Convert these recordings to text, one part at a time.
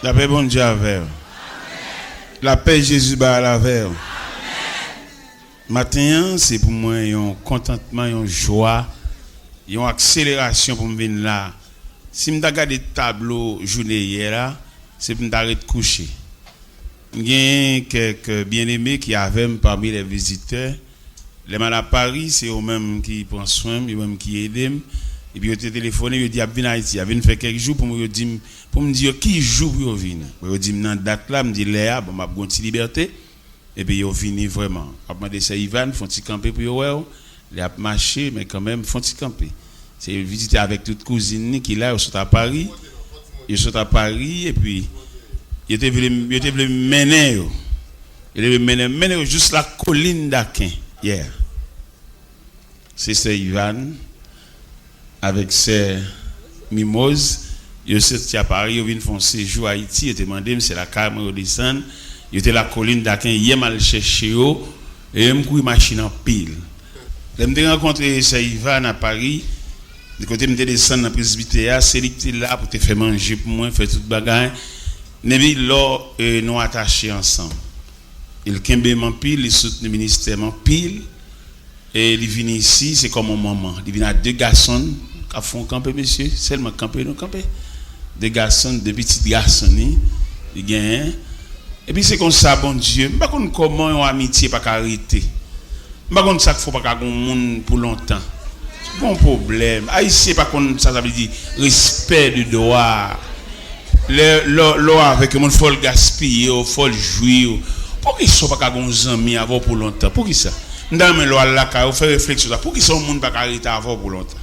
La paix bon Dieu avec. La paix Jésus ba avec. Matin, c'est pour moi un contentement, une joie, une accélération pour me venir là. Si je regarde le tableau journée hier là, c'est pour me arrêter de coucher. Il y a quelques bien-aimés qui avaient parmi les visiteurs. Les mal à Paris, c'est eux-mêmes qui prennent soin, eux-mêmes qui aident. Et puis, ils ont téléphoné, ils ont dit, à venir à Haïti, ils fait quelques jours pour me dire qui joue pour venir. Ils ont dit, dans date là, je me dis, Léa, bon, ma bonne liberté. Et puis, ils ont venu vraiment. Après, c'est Ivan, ils font camper pour eux. Ils ont marché, mais quand même, ils font camper. C'est visiter avec toute cousine qui là, ils sont à Paris. Ils sont à Paris, et puis, ils étaient venus mener. Ils étaient venus mener juste la colline d'Aquin, hier. C'est Ivan. Avec ses mimoses, ils sont à Paris, ils viennent faire un séjour à Haïti, ils ont demandé, c'est la caméra de descendre, ils étaient la colline d'Aquin, ils mal chercher eux, et ils ont machine en pile. Ils m'ont rencontré Ivan à Paris, de côté de descendre dans le presbytère, c'est lui qui est là pour te faire manger pour moi, faire toute bagaille. Nous nous attachés ensemble. Il kembe en pile, il soutient le ministère en pile. Et il vient ici, c'est comme mon maman. Il vient à deux garçons qui font camper, monsieur. Seulement camper, non camper. Deux garçons, deux petits garçons. Il gagne. Et puis c'est comme ça, bon Dieu. Je ne sais pas comment une amitié pas arrêter. Je ne sais pas ça qu'il faut pas qu'on monde pour longtemps. C'est bon problème. Haïtien, pas qu'on ça veut dire respect du droit. L'eau avec le monde, il faut le gaspiller, il faut le jouir. Pourquoi ils ne sont pas qu'on amis avant pour longtemps? Pour qui ça? Dans mes lois là, on fait réflexion. Pour qui sont monde pas arrêter avant pour longtemps?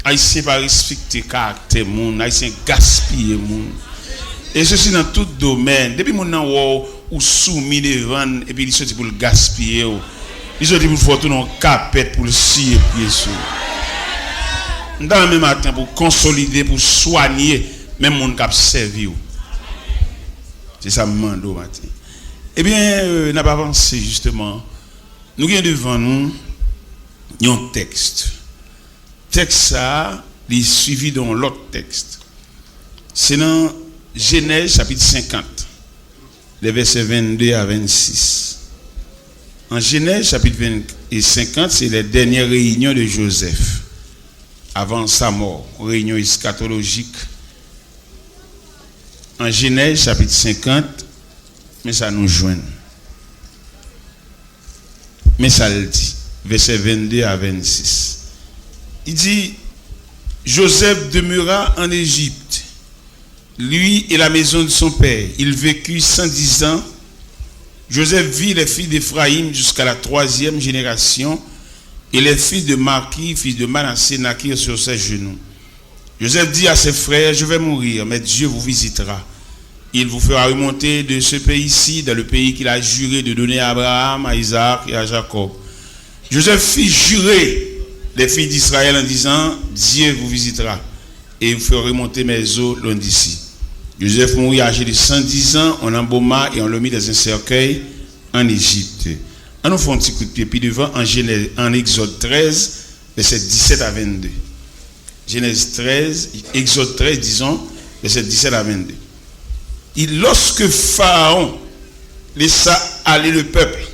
Haïtien pas respecter caractère monde, Haïtien gaspiller monde. Et ceci dans tout domaine. Depuis mon nan ou soumis devant et puis il sorti pour le gaspiller. Il sorti pour faire tout dans capette pour le scier pied sur. Dans le même matin pour consolider, pour soigner même monde qui a servi. C'est ça me demande au matin. Eh bien, n'a pas avancé justement. Nous avons devant nous un texte. Texte ça, il est suivi dans l'autre texte. C'est dans Genèse chapitre 50, les versets 22 à 26. En Genèse chapitre 50, c'est les dernières réunions de Joseph avant sa mort, réunion eschatologique. En Genèse chapitre 50, mais ça nous joint. Mais ça le dit, versets 22 à 26. Il dit, Joseph demeura en Égypte, lui et la maison de son père. Il vécut 110 ans. Joseph vit les filles d'Éphraïm jusqu'à la 3e génération, et les filles de Marquis, fils de Manassé, naquirent sur ses genoux. Joseph dit à ses frères, je vais mourir, mais Dieu vous visitera. Il vous fera remonter de ce pays-ci, dans le pays qu'il a juré de donner à Abraham, à Isaac et à Jacob. Joseph fit jurer les filles d'Israël en disant, Dieu vous visitera et vous fera remonter mes eaux loin d'ici. Joseph mourit âgé de 110 ans, on l'embauma et on l'a mis dans un cercueil en Égypte. On nous fait un petit coup de pied puis devant en Exode 13, verset 17 à 22. Genèse 13, Exode 13, disons, verset 17 à 22. Et lorsque Pharaon laissa aller le peuple,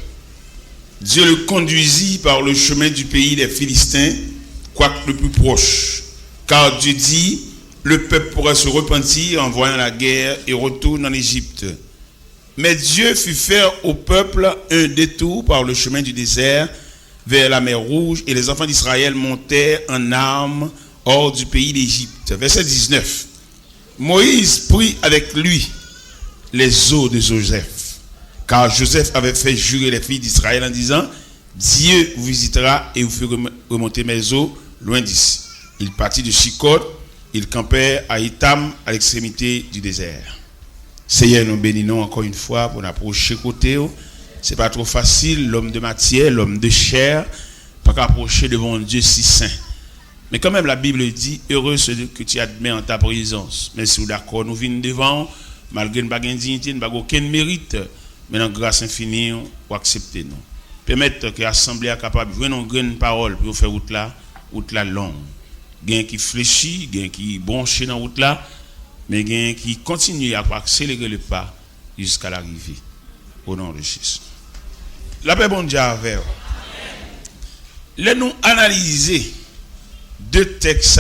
Dieu le conduisit par le chemin du pays des Philistins, quoique le plus proche. Car Dieu dit, le peuple pourra se repentir en voyant la guerre et retourne en Égypte. Mais Dieu fit faire au peuple un détour par le chemin du désert vers la mer Rouge, et les enfants d'Israël montèrent en armes hors du pays d'Égypte. Verset 19. Moïse prit avec lui les os de Joseph, car Joseph avait fait jurer les filles d'Israël en disant, Dieu vous visitera et vous fera remonter mes os loin d'ici. Il partit de Chicot, il campait à Itam, à l'extrémité du désert. Seigneur, nous bénissons encore une fois pour approcher côté. C'est pas trop facile, l'homme de matière, l'homme de chair, pas qu'approcher devant Dieu si saint. Mais quand même, la Bible dit, heureux celui que tu admets en ta présence. Mais si vous d'accord, nous venons devant, malgré une bague indignité, nous n'avons aucun mérite, mais dans grâce infinie, vous acceptez nous. Permettre que l'Assemblée soit capable de jouer une grande parole pour faire route là longue. Gain qui fléchit, gain qui branché dans route là, mais qui continue à accélérer le pas jusqu'à l'arrivée. Au nom de Jésus. La paix bon Dieu avec. Là nous analyser deux textes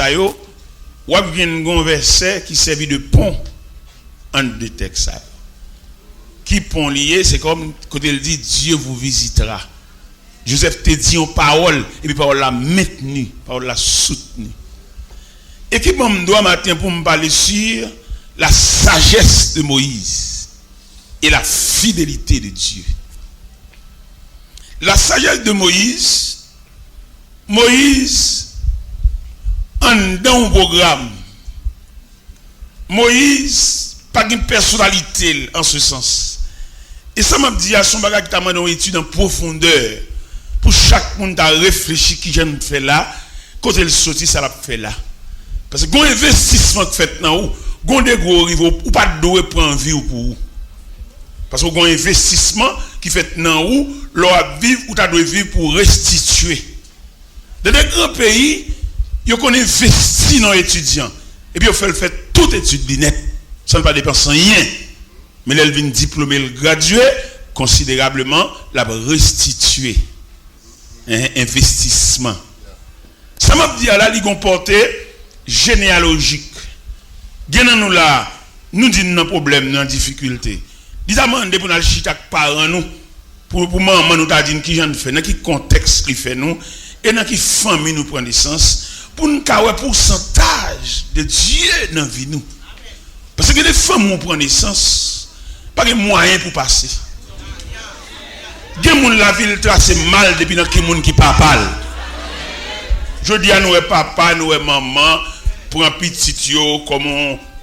ou un verset qui servit de pont entre deux textes. Qui pont lié, c'est comme quand il dit Dieu vous visitera. Joseph te dit en parole et puis parole la maintenue, parole la soutenue. Et qui me doit matin pour me parler sur la sagesse de Moïse et la fidélité de Dieu. La sagesse de Moïse, en dans un programme, Moïse, pas une personnalité en ce sens. Et ça m'a dit à son bagage qui t'a demandé une étude en profondeur, pour chaque monde à réfléchir qui j'aime faire là, quand elle sortit, ça l'a fait là. Parce que quand investissement fait dans où, quand des gros rivaux, ou pas de doué pour en vivre pour vous. Parce que quand investissement qui fait dans où, l'on vivre ou t'as dû vivre pour restituer. Dans des grands pays, ils ont investi dans les étudiants. Et puis ils ont fait toute étude net. Ça ne pas dépenser rien. Mais elle vient diplômé, le gradué, considérablement, la restituer. Un investissement. Ça m'a dit à la ligue portée généalogique. Nous là, nous disons nos problèmes, nos difficultés. Disons pour nous chita parents nous pour maman nous t'a dit qui j'en fait, dans quel contexte qui fait nous et dans quelle famille nous prend naissance pour nous avoir pourcentage de Dieu dans la vie nous. Parce que les femmes nous prennent naissance, pas de moyens pour passer. Des gens la ville trace mal depuis dans qui monde qui parle. Je dis à nous papa, nous maman pour un petit yo comme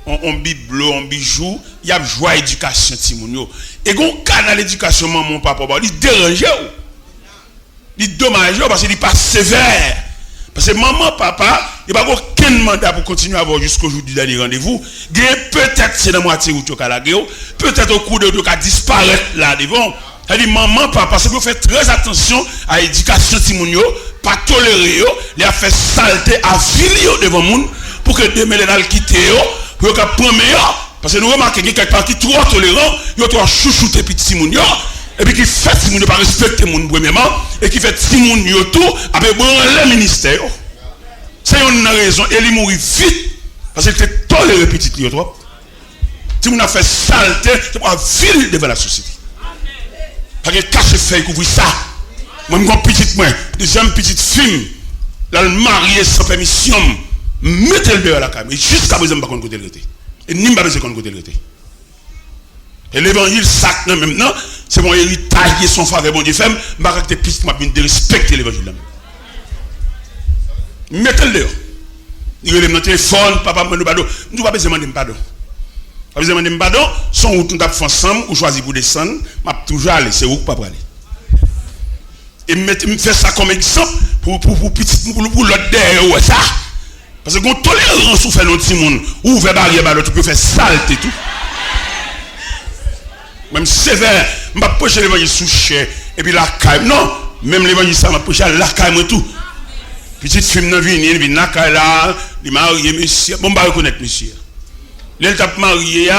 on bibelot, on bijou, il y a joie éducation timounio. Et gon canal éducation maman papa, il dérange ou. Il dommage parce qu'il n'est pas sévère. Parce que maman papa, il n'y a pas aucun mandat pour continuer à avoir jusqu'au jour du dernier rendez-vous. Peut-être c'est dans moitié ou tu as peut-être au cours de deux cas disparaître là devant. Elle dit maman papa, c'est que vous faites très attention à l'éducation timounio, pas tolérer yo, les a fait saleté à filio devant monde pour que demain les dal quitter yo. Pour que meilleur parce que nous remarquons que quelque part qui trop tolérant, il trop chouchouter petit moun yo et puis qui fait si moun ne pas respecter moun premièrement et qui fait si moun yo tout avec le ministère. C'est une raison et il mourit vite parce qu'il était toléré petit yo trop. Si moun a fait saleté, c'est pas ville devant la société. Parce que cache fait couvrir ça. Moi mon petite moi, deuxième petite fille, là le marié sans permission. Mettez-le dehors à la caméra. Jusqu'à présent, je ne sais pas côté le et ni pas besoin de côté le et l'évangile sac maintenant, c'est mon héritage son faveur bon Dieu fait, je ne sais pas de respecter l'évangile. Mettez-le dehors. Il relève notre téléphone, papa me pardon. Nous pas besoin de pardon. Pas besoin de pardon, son route nous tape ensemble ou choisir pour descendre, m'a toujours aller, c'est où pas aller. Et me fait ça comme exemple pour petit pour l'autre derrière ça. Parce que quand tolérance ou fait notre petit monde, ou ouvre barrière, tu peux faire saleté tout. Même sévère, je ne vais pas pocher l'évangile sous cher, et puis la caille. Non, même l'évangile, ça m'a poché la caille, moi tout. Petite fille, il vient la caille là, il m'a marié, monsieur. Bon, je vais reconnaître, monsieur. L'elle t'a marié,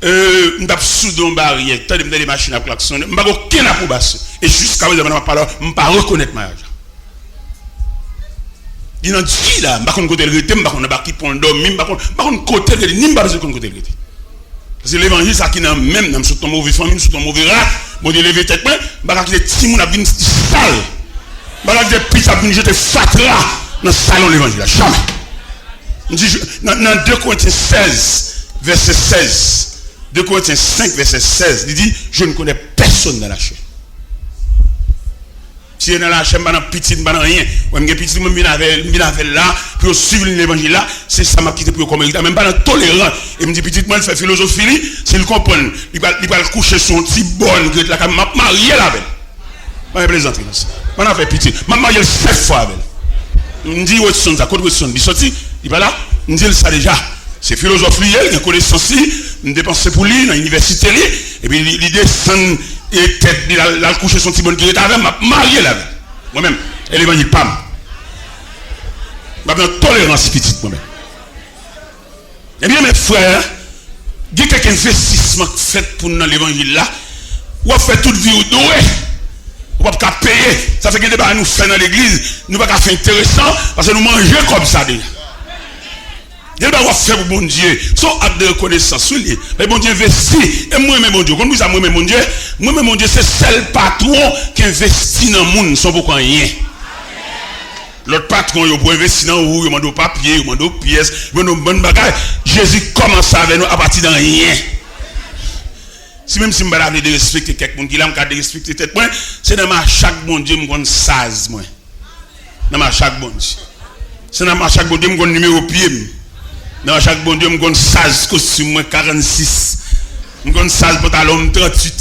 je vais souder une barrière, je vais des machines à klaxonner, je ne vais aucune approbation. Et jusqu'à présent, je ne vais pas reconnaître ma mariage. Il a dit là, je ne sais pas côté le rété, je ne sais pas qui pour dormir, je ne sais pas côté le rété, je ne sais pas côté le rété. Parce que l'évangile, ça qui est même, dans ton mauvais famille, sur ton mauvais rat, bon Dieu lever tête, je ne sais pas que les petits gens viennent sale. Je ne sais pas que les petits gens viennent jeter fatra dans le salon de l'évangile. Jamais. Dans 2 Corinthiens 16, verset 16, 2 Corinthiens 5, verset 16, il dit, je ne connais personne dans la chair. Si dans la chaîne, dans petit, dans rien, on est petit, on vient là, puis on suit l'évangile là, c'est ça m'a quitté pour comme héritage, même pas dans tolérant. Et me dit petit, moi, il fait philosophie, s'il comprend, il va coucher son petit bon, il va marier la belle. Je vais plaisanter. Je vais faire petit. Je vais marier 7 fois avec elle. Je me dis, où est-ce que ça, côté où est-ce que il sorti, il va là, je me dis ça déjà. C'est philosophie, il y a connaissance, je dépense pour lui, dans l'université, et puis il descend. Et il a couché son petit bon qui est avec m'a marié là. Moi-même, et l'évangile PAM. Je vais tolérance petite moi-même. Eh bien, mes frères, il y a quelques investissements fait pour nous dans l'évangile là. Ou a fait toute vie ou doué. Ou pas payer. Ça fait que débat nous fait dans l'église, nous pas faire intéressant parce que nous mangeons comme ça déjà. Il y a pas faire pour bon Dieu. Son acte de reconnaissance mais bon Dieu investit et moi même mon Dieu. Comme nous moi même mon Dieu, c'est seul patron qui investit dans le monde sans pour rien. L'autre patron, il peut investir dans vous, il demande au papier, il demande aux pièces, il demande aux bonnes bagages. Jésus commence avec nous à partir de rien. Si même si je ne veux pas respecter quelqu'un qui a de respecter tête, c'est dans ma chaque bon Dieu, je me saz. Dans ma chaque bon Dieu. C'est dans ma chaque bon Dieu, je me numéro pied. Dans ma chaque bon Dieu, je me saz costume 46. Je me saz pantalon 38.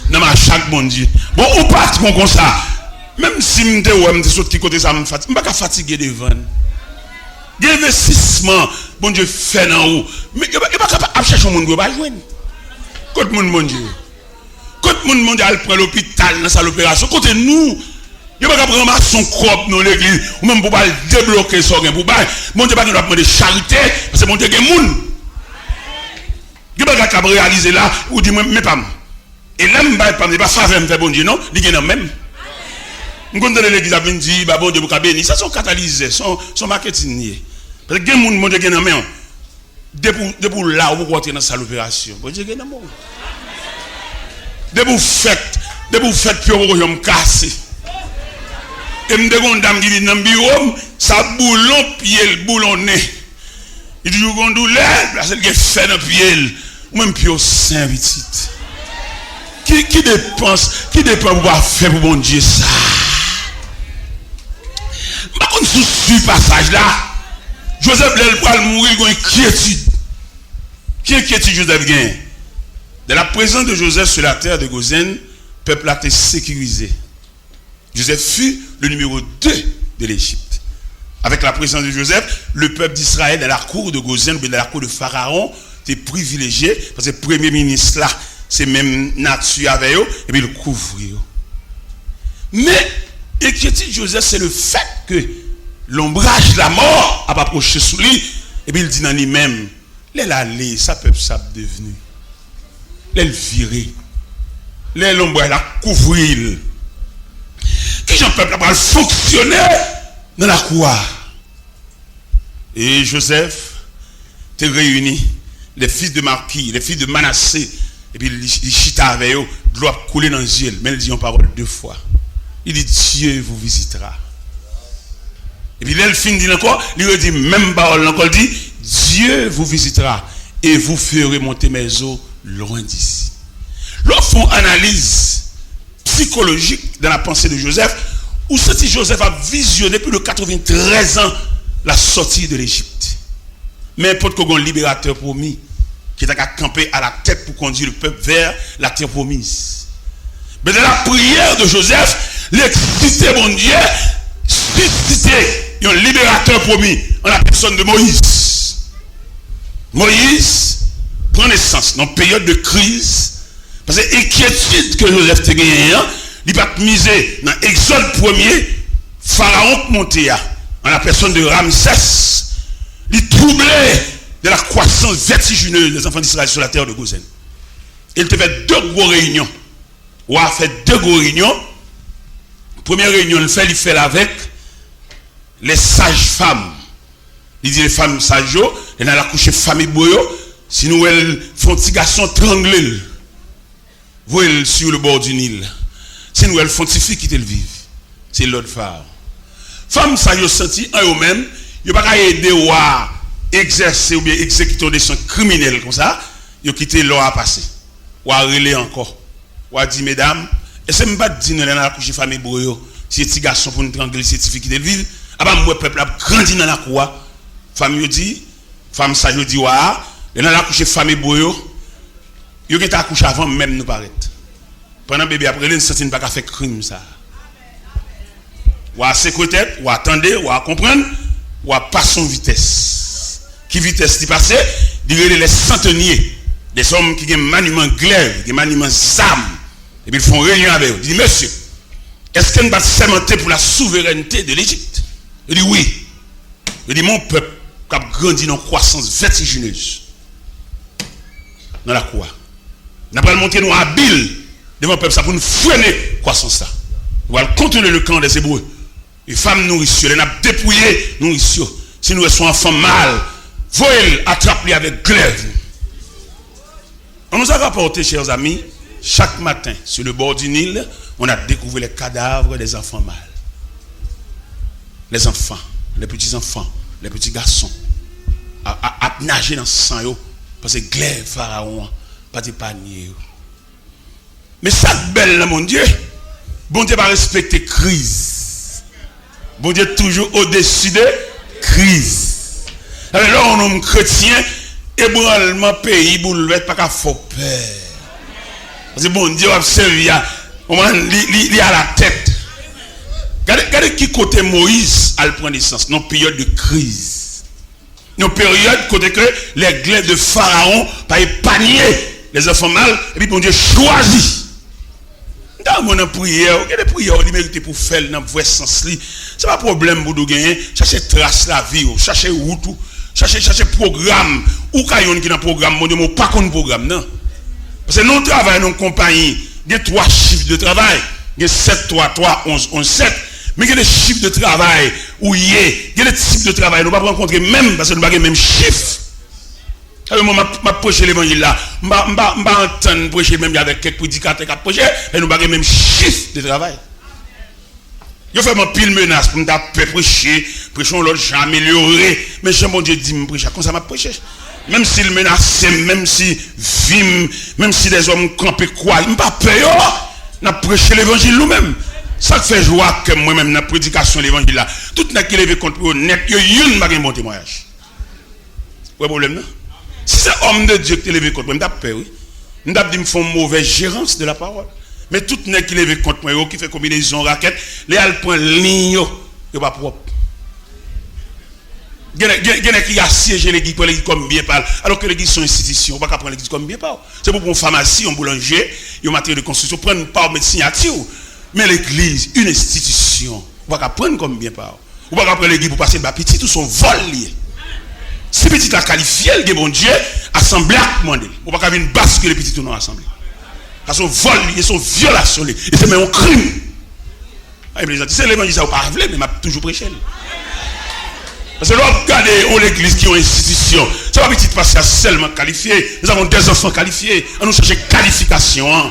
Dans ma chaque bon Dieu. Bon, ou patron comme ça. Même si je suis sorti côté ça, je ne suis pas fatigué devant. Il y a investissement, bon Dieu fait dans vous. Mais il n'y a pas capable de chercher un monde qui va jouer. Quand le monde, mon Dieu. Quand le monde mondial prend l'hôpital dans sa opération, côté nous, il n'y a pas capable de prendre son crop dans l'église, ou même pour débloquer son gain. Mon Dieu, pas nous demander charité, parce que mon Dieu, il y a des gens. Il n'y a pas capable de réaliser là, ou dit, mais pas. Et là, je ne vais pas faire bon Dieu, non, il y a même. Nous connaissons l'église à dit, bon Dieu, vous avez béni. Ça, sont catalysés, son marketing. Parce que les gens, mon Dieu, ils ont même. Depuis là, vous rentrez dans cette opération. Bon Dieu, ils ont même. Depuis vous faites, puis vous avez cassé. Et me demande une dame qui dit dans le bureau, ça boulon, pied, boulonné. Il dit, vous avez douleur, parce qu'il fait dans le pied. Ou même pied au sein, petite. Qui dépense pour faire pour bon Dieu ça? Par contre, sous ce passage-là, Joseph va mourir avec inquiétude. Qui inquiétude Joseph gagne? De la présence de Joseph sur la terre de Goshen, le peuple a été sécurisé. Joseph fut le numéro 2 de l'Égypte. Avec la présence de Joseph, le peuple d'Israël dans la cour de Goshen, dans la cour de Pharaon, était privilégié parce que le premier ministre là, c'est même nature avec eux, et puis le couvrir. Mais l'inquiétude Joseph, c'est le fait que l'ombrage de la mort a approché sous lui, et puis il dit dans lui-même, l'allée, ça peuple ça devenu. L'elle viré. L'ombrage la couvrir. Qui j'en peuple va fonctionner dans la cour. Et Joseph te réunit les fils de Marquis, les fils de Manassé, et puis il chita avec eux, de l'eau a coulé dans le ciel, mais il dit en parole 2 fois. Il dit Dieu vous visitera. Et puis là, il finit encore, il dit même parole encore, il dit Dieu vous visitera et vous ferez monter mes eaux loin d'ici. Lorsqu'on fait une analyse psychologique dans la pensée de Joseph, où si Joseph a visionné depuis de 93 ans la sortie de l'Égypte. Mais n'importe quel libérateur promis qui est à camper à la tête pour conduire le peuple vers la terre promise. Mais dans la prière de Joseph, l'excité mon Dieu, suscité un libérateur promis en la personne de Moïse. Moïse prend naissance dans une période de crise, parce que l'inquiétude que Joseph a gagnée, il va miser dans Exode 1er, Pharaon monté en la personne de Ramsès, il troublait de la croissance vertigineuse des enfants d'Israël sur la terre de Goshen. Il te fait 2 grosses réunions. Ou a fait 2 grosses réunions. Première réunion, il fait avec les sages-femmes. Il dit les femmes sages, elles ont accouché famille boyo, sinon elles font petit garçon tranglé. Voyez sur le bord du Nil. Sinon elles font petit fille qui te le vivent. C'est l'autre phare. Femmes sages senti en eux-mêmes, ils ne peuvent pas aider ou à exercer ou bien exécuter des actions criminelles comme ça, ils ont quitté l'or à passer. Ou à relayer encore. Ou à dire, mesdames, et c'est même pas dire nous allons accoucher famille boyo, si petit garçon pour nous tranquille, si petit fille qui te le vivent, avant moi peuple a grandi dans la cour. Femme dit, femme sage dit wa, et dans la couche famille boyo, yo qui t'a accouché avant même nous paraître. Pendant bébé après il ne senti pas faire crime ça. Ou à secrétaire, ou attendez, ou à comprendre, ou à passer en vitesse. Qui vitesse qui passe, il y a les centeniers, des hommes qui ont un maniement glaive, des maniements d'armes, et puis ils font réunion avec eux. Ils disent, monsieur, est-ce qu'on va s'alimenter pour la souveraineté de l'Égypte? Il dit oui. Il dit, mon peuple qui a grandi dans une croissance vertigineuse. dans la croix. Nous allons montrer nous habiles devant le peuple ça pour nous freiner croissance ça. Nous allons contrôler le camp des Hébreux. Les femmes nourrissent, les nappes dépouillées nourrissent. Si nous sommes enfants mal, voyez attrape-les avec glaive. On nous a rapporté, chers amis, chaque matin sur le bord du Nil, on a découvert les cadavres des enfants mâles. Les enfants, les petits-enfants, les petits garçons, à nager dans le sang, parce que glaive, pharaon, pas de panier. Mais ça belle, là, mon Dieu, bon Dieu va respecter crise. Bon Dieu toujours au-dessus de crise. Alors là, on homme chrétien, ébranlement pays, bouleverse, pas qu'à faut peur. Parce que bon Dieu a servi à la tête. Regardez qui côté Moïse a pris naissance, dans une période de crise. Dans une période côté que les glaives de Pharaon pas épargner les enfants mâles, et puis bon Dieu choisit. Dans mon prière, il y a des prières qui méritent pour faire dans le vrai sens. Ce n'est pas un problème pour nous gagner. Cherchez trace la vie, cherchez route, cherchez programme. Ou quand il y a un programme, mon Dieu, pas qu'on programme, non. Parce que nous travaillons dans une compagnie, il y a 3 chiffres de travail. Il y a 7, 3, 3, 11, 11, 7. Mais il y a des chiffres de travail où il y a des types de travail. Nous ne pouvons pas rencontrer même parce que nous n'avons pas les mêmes chiffres. Alors, moi, je prêche l'évangile là. Je ne vais pas entendre prêcher même avec quelques prédicateurs qui prêchent, et nous n'avons pas les mêmes chiffres de travail. Je fais mon pile menace pour me prêcher, prêchons l'autre, j'ai amélioré. Mais je mon Dieu dit, je prêche, comme ça m'a prêché. Même s'il menace, même si vim, même si des hommes campent quoi, je ne pas peur, n'a prêché l'évangile nous-mêmes. Ça fait joie que moi-même, dans la prédication de l'évangile là, tout n'a qui levé contre eux, net, il y a une bague bon témoignage. Vous avez problème, non? Si c'est homme de Dieu qui est levé contre moi, je n'ai peur, oui. Je n'ai dit me font mauvaise gérance de la parole. Mais tout n'est qui est levé contre moi, qui fait combinaison raquette, les alpins ligne, il n'est pas propre. Il y a qui assiégent l'église pour l'église comme bien parle, alors que l'église sont institutions, on ne peut pas prendre l'église comme bien parle. C'est pour une pharmacie, un boulanger, un matériel de construction, prendre pas de signature. Mais l'église, une institution, on ne peut pas prendre comme bien parle. On ne peut pas prendre l'église pour passer de petit, tout son vol lié. Si petit la qualifié, le bon Dieu, assemblée a demandé. On ne peut pas venir basculer les petits dans l'assemblée. Parce que son vol, son violation, et c'est même un crime. C'est l'évangile, ça ne pas mais m'a toujours prêché. Parce que là, regardez l'église qui est une institution. Ça va petit passer seulement qualifié. Nous avons des enfants qualifiés. On nous cherche qualification.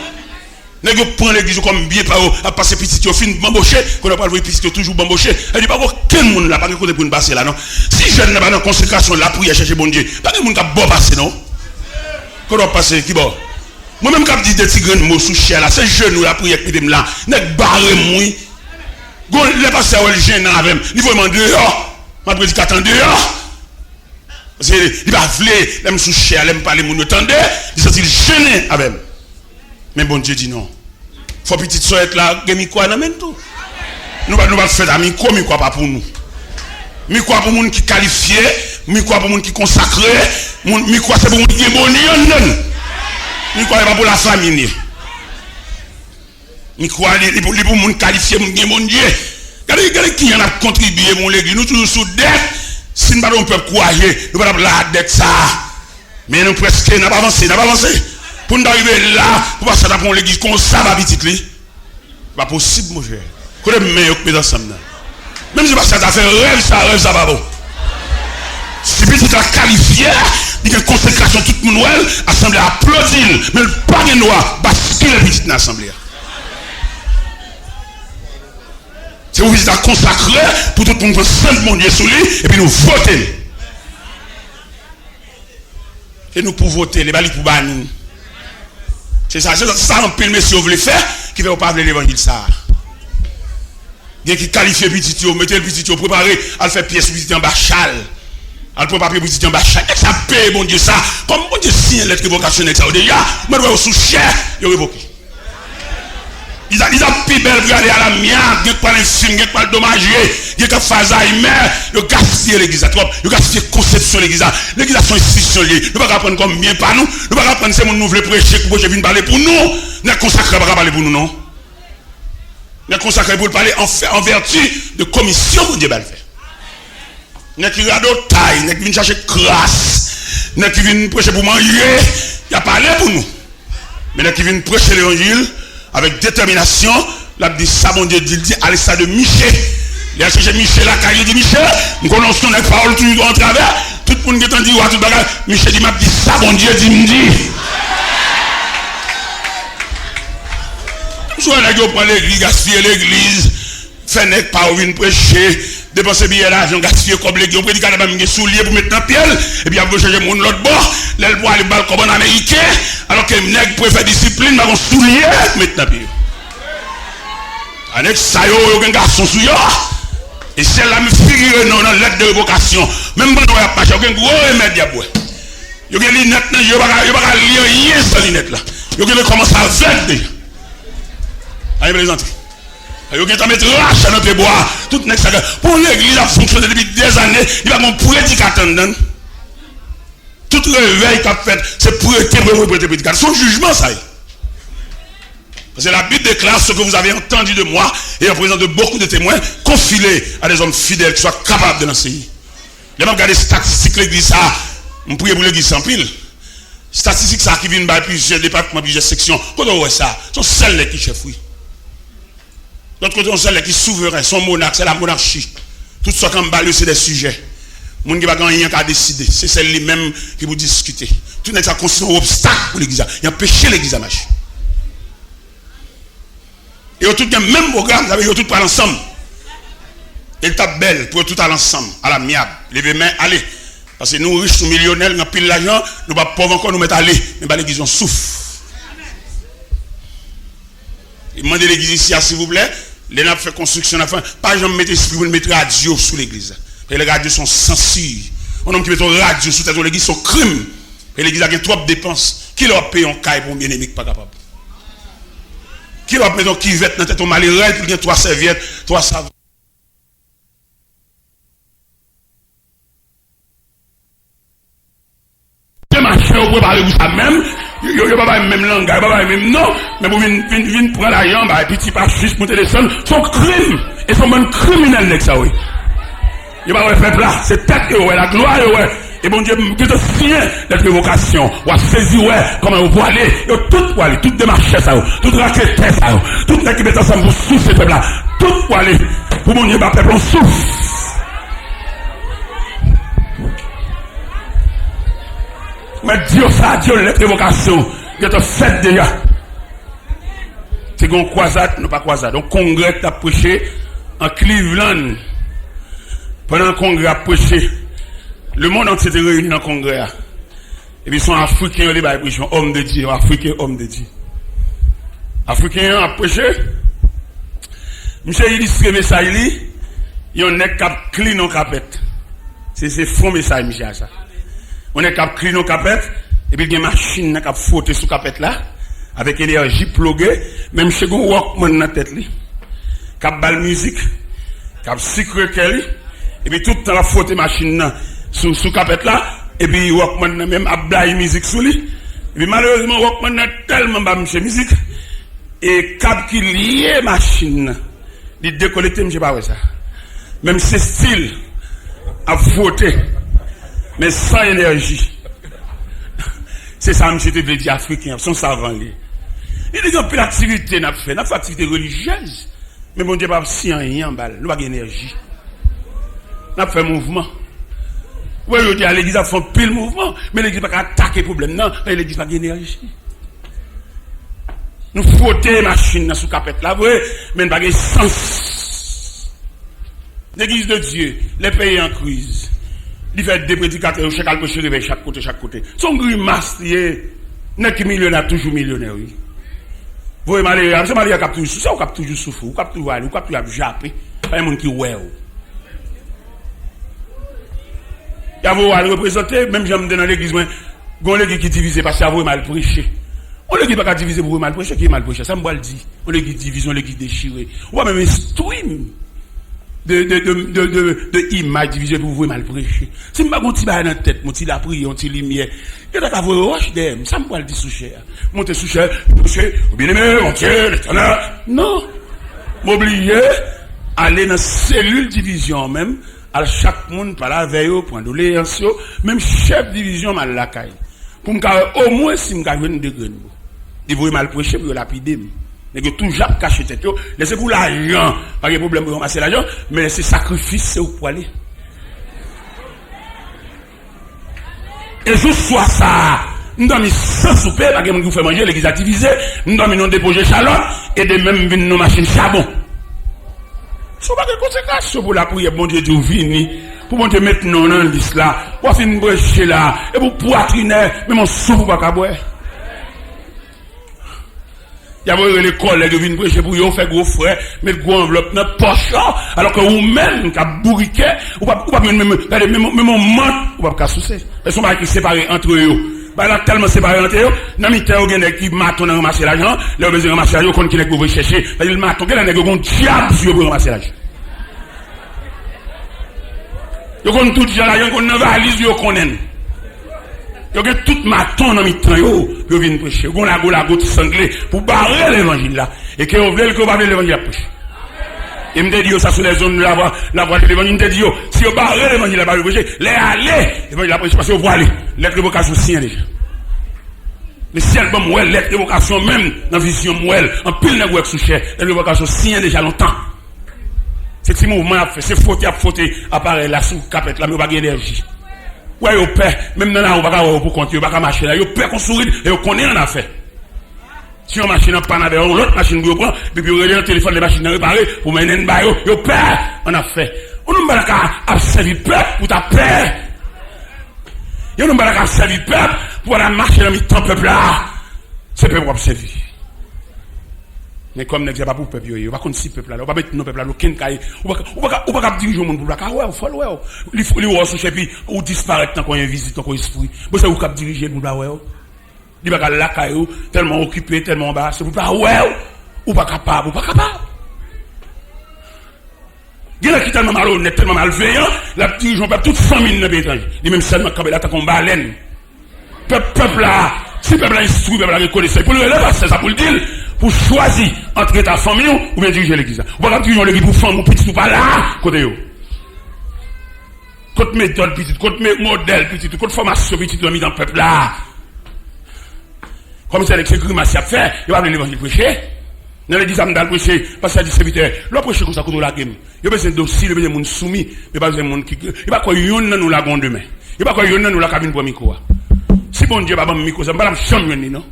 Nous prenons l'église comme bien par à passer petit au fin bamboché, qu'on n'a pas le petit toujours bamboché. Elle dit pas aucun monde là, pas de côté pour nous passer là, non. Si jeune n'a pas dans consécration là pour y chercher bon Dieu, pas de monde qui a bon passer, non. Qu'on doit passer, qui bon. Moi-même, quand je dis des petits grains de mots sous chair là, c'est jeune là pour y être là, n'est barré mouille. Gon les passer à le gêne avec, il faut demander dehors. Ma prédicateur dehors. Parce que il va vouler, l'aime sous chair, l'aime parler mon entendez, il s'est gêné avec. Mais bon Dieu dit non. Faut petite soeur être là, gagner quoi dans même tout. Nous va faire amis quoi, quoi pas pour nous. Mi quoi pour monde qui qualifié, mi quoi pour monde qui consacré, mi quoi c'est pour monde qui est bon non. Mi quoi pas pour la famille. Mi quoi les pour monde qualifié, monde qui est bon Dieu. Regardez qui en a contribué mon l'église. Nous toujours sous dette. Si nous ne pouvons pas courager, nous ne pouvons pas la dette ça. Mais nous presque n'a pas avancé, Pour nous arriver là, pour passer dans l'église comme ça va vite. Pas possible mon frère. Qu'on est meilleur que ensemble. Même si ça fait rêve ça va bon. Si petit a qualifié, il y a une consécration tout le monde, l'assemblée applaudit, mais le pas de noir bascule petit dans l'assemblée. C'est vous visiter à consacrer pour tout le monde saint mon Dieu sur lui et puis nous voter. Et nous pour voter, les balis pour bannir. C'est ça un pile monsieur vous voulez faire qui va pas l'évangile ça. Il y a qui qualifie petit mettez le petit préparer à le faire pièce petit en bas chal. À le papier petit en bas chal. Et ça paye bon Dieu ça. Comme bon Dieu signe lettre révocationnelle ça déjà, moi dois sous cher, il révoqué. Ils ont plus belle pour aller à la mienne, ils ont pas les films, ils ont pas le dommage, ils ont fait Alzheimer, ils ont gaspillé l'église, ils ont gaspillé la conception de l'église. L'église a son institution liée. Nous ne pouvons pas apprendre comme bien par nous, nous ne pouvons pas apprendre ces gens qui nous veulent prêcher, pour que je vienne parler pour nous. Nous ne consacrons pas parler pour nous, non. Nous ne consacrons pour parler en vertu de commission pour Dieu va le faire. Nous qui regardons taille, nous qui viennent chercher crasse, nous qui viennent prêcher pour manger, Il a parlé pour nous. Mais qui vient prêcher l'évangile avec détermination, il a dit ça, mon Dieu, il dit, allez ça de Michel. Il a cherché Michel là, il dit Michel, nous connaissons les paroles tout en travers, tout le monde qui est dit, tout le bagage. Michel dit, m'a dit ça, mon Dieu, dit, me dit. Soit on prend l'église, gaspiller l'église, fait n'est pas venir prêcher, dépenser bien l'argent, gaspiller comme l'église, on prédique à la souliers pour mettre dans pied, et puis on va changer mon l'autre bord, l'aile pour aller balcon en américain, alors que les nègres préfèrent discipline, mais on souliers mettre dans pied. Avec ça, il y a un garçon sous yo, et celle-là me figure dans la lettre de révocation, même quand on a pas, il y a un gros remède à boire. Il y a des lunettes, il n'y a pas lire rien sans lunettes là. Il y a commencé à faire déjà. Allez, présenter. Il y a qui mettre rachat dans le bois. Tout n'est pas ça. Pour l'église a fonctionné depuis des années. Il va avoir un prédicateur dedans. Tout réveil qu'a fait, c'est prédicateur. Son jugement, ça y est. Parce que la Bible déclare ce que vous avez entendu de moi et en présence de beaucoup de témoins, confilez à des hommes fidèles qui soient capables de l'enseigner. Les gens regardent les statistiques de l'église, ça. On prie pour l'église sans pile. Statistiques, ça qui viennent par plusieurs départements, plusieurs sections. Quand on voit ça, ce sont celles qui chefs, oui. L'autre côté, on sait qui souverain, son monarque, c'est la monarchie. Tout ce qu'on balance, c'est des sujets. Les gens qui n'ont rien qu'à décider. C'est celle-là-même qui vous discuter. Tout n'est pas considéré un obstacle pour l'église. Il y a un péché l'église à marcher. Et tout le même programme, vous avez tout parlé ensemble. Et tape belle pour tout aller ensemble, à la miable. Levez main, allez. Parce que nous, riches, nous millionnaires, nous pile l'argent, nous ne pouvons pas encore nous mettre à aller. Mais l'église, on souffre. Il demande l'église ici, s'il vous plaît. Les nappes fait construction à la fin. Pas jamais mettre esprit pour mettre radio sous l'église. Et les radios sont censurés. On homme qui met un radio sous l'église sont crime. Et l'église a trop de dépenses. Qui leur paye un caille pour un bien-aimé pas capable? Qui leur met un kivette dans tête au malheureux pour gagner 3 serviettes, 3 savons? Je marche au bout parler pour ça même. Yo pas même langage, pas même non, mais vous venez prendre la jambe, et puis tu passes juste pour téléphone, son crime, et son bon criminel avec ça, oui. Il va faire là, c'est tête, ouais, la gloire, ouais. Et bon Dieu, qui te signe d'être vocation, ou à saisir, ouais, comment vous pouvez aller, tout pour aller, tout démarcher ça, tout raqueter ça, tout qui met ensemble pour souffler ce peuple là, tout pour aller, pour mon Dieu, ma peuple, on souffle. Mais Dieu, ça, Dieu, les vocations, il te fait déjà. C'est une croisade, non pas croisade. Donc, congrès qui a prêché en Cleveland. Pendant le congrès a prêché, le monde entier était réuni dans le congrès. Et puis, ils sont africains, ils ont prêché, homme de Dieu, africain, homme de Dieu. Africain a prêché. Monsieur, il distribue ça, il y a un nec cap clean en capette. C'est fond message, monsieur, ça. On est cap clean en capette, et puis il y a une machine qui a fouetté sous capette là, avec énergie pluguée, même chez vous, Walkman dans la tête, qui a bal musique, qui a secret kelly, et puis tout le temps la fouetté machine sous capette là, et puis Walkman même a blaye musique sous lui, et puis malheureusement Walkman a tellement bas monsieur musique, et cap qui lié machine, il déconnecté, je sais pas ça. Même ce style a fouetté. Mais sans énergie. C'est ça, monsieur, te veut dire africain, son savant. Il y a plus d'activité, n'a fait activité religieuse. Mais bon Dieu, pas si rien, nous n'avons pas d'énergie. Nous avons fait mouvement. Oui, je dis à l'église, a fait pile mouvement, mais l'église n'a pas attaquer le problème, non, l'église n'a pas d'énergie. Nous frottons les machines sous capette là, oui, mais nous n'avons pas de sens. L'église de Dieu, les pays en crise. Il fait des prédicateurs, chaque alcoche réveille chaque côté. Son grimace, n'est que millionnaire, toujours millionnaire, oui. Vous voyez, malheureux, c'est malheureux qui a toujours souffert, ou qui a toujours aller, ou qui a toujours jappé. Pas un monde qui ouais. Il y a vous aller représenter, même j'aime dans l'église, on l'église qui divise parce qu'il y a vous mal prêché. On l'église pas diviser pour mal prêcher, qui est mal prêché. Ça me va le dire. On l'église division, l'église déchirée. On va même stream. De image divisée pour vous mal prêcher. Si je ne pas dans la tête, mon petit la prière, mon petit lumière, il y a des roches d'aime, ça me va le dire sous cher. Monter sous cher, monsieur, bien aimé, mon Dieu, l'éternel. Non. M'oublier, aller dans la cellule division même, à chaque monde par la veille, point doléance, même chef division mal la caille. pour me au moins si me gagner de grain. Il voulait mal prêcher pour lapider. Mais que toujours cacher tête yo, laissez pour l'argent, pas de problème pour ramasser l'argent, mais c'est sacrifice c'est pour aller. Et juste soit ça, nous avons mis sans souper, parce que nous faisons manger l'église activisée, nous avons mis nos dépôts chalon, et de même venir nos machines charbon. Ce n'est pas de conséquences pour la prière, bon Dieu, Dieu vini, pour mon Dieu mettre non dans l'islam là, pour faire une brèche là, et pour poitriner, mais mon souffle pas qu'à boire. Il y a les collègues qui viennent prêcher pour eux, faire gros frère, mettre gros enveloppe dans la poche, alors que vous-même, qui a bourriqué, ou pas même mon manque, ou pas qu'à soucier. Ils sont pas qui séparés entre eux. Bah là, tellement séparés entre eux, dans le temps, il y a qui matent, on a ramassé l'argent, là, on a ramassé l'argent, on connaît qui est pour chercher, parce qu'ils matent, il y a des gens qui diable sur pour ramasser l'argent. Ils connaissent tout l'argent, ils connaissent la valise, ils connaissent. Yo que tout matin dans mi-temps yo viennent prêcher. On a la goutte sanglée pour barrer l'évangile là et que on veut que pas l'évangile prêcher. Et me dit ça sur les zones la voie de l'évangile me dit si on barrer l'évangile là pas prêcher, les aller l'évangile prêcher parce que vous aller lettre de vocation sien déjà. Mais si elle bon moi lettre de vocation même dans vision moi en pile nèg sous cher, lettre de vocation sien déjà longtemps. C'est petit mouvement a fait, c'est faute apparaît là sous capette là mais pas d'énergie. Ouais, au père, même dans la on va pas pour compter, on va pas marcher là, yo père qu'on sourit et on connaît en affaire. Si on machine en panne avec l'autre machine vous prend, puis on regarde le téléphone les machines réparer pour mener une baille, yo père en affaire. On nous balaka à servir peuple pour ta paix. Yo nous balaka à servir peuple pour la marcher dans mi-temps peuple là. C'est peuple pour servir. Mais comme n'est pas pour peuple yo, pas contre si peuple là, on va mettre nos peuple là, aucun cahier, on va diriger au monde pour là, ouais, faut ouais, il faut lui sous puis ou disparaître tant qu'on y visite tant qu'on esprit. Bon c'est vous cap diriger pour là ouais. Il va là caillou tellement occupé, tellement bas, c'est pour pas ouais, ou pas capable. Il y a qui tellement malhonnête, tellement malveillant, la dirigeant pas toute famille dans l'étranger. Il même seulement quand il attaque en baleine. Peuple là, si peuple là instruit, peuple là reconnaissant, pour le relever, c'est ça pour le dire. Pour choisir entre ta famille ou bien diriger l'église. Ou pas diriger l'église pour femme ou petit ou pas là, côté yo. Côté méthode petit, côté modèle petit, côté formation petit, dans le peuple là. Comme c'est avec ce grimace à faire, il va venir l'évangile prêcher. Dans l'église, il va prêcher, parce que c'est serviteur. L'on prêche comme ça, côté la game. Il y a besoin de docile, il y a besoin de monde soumis, il y a besoin de monde qui, il va quoi, yon nan nous la gonde demain. Il va quoi, yon nan nous la cabine pour micro. Si bon Dieu va pas micro, ça va pas me chambre, non?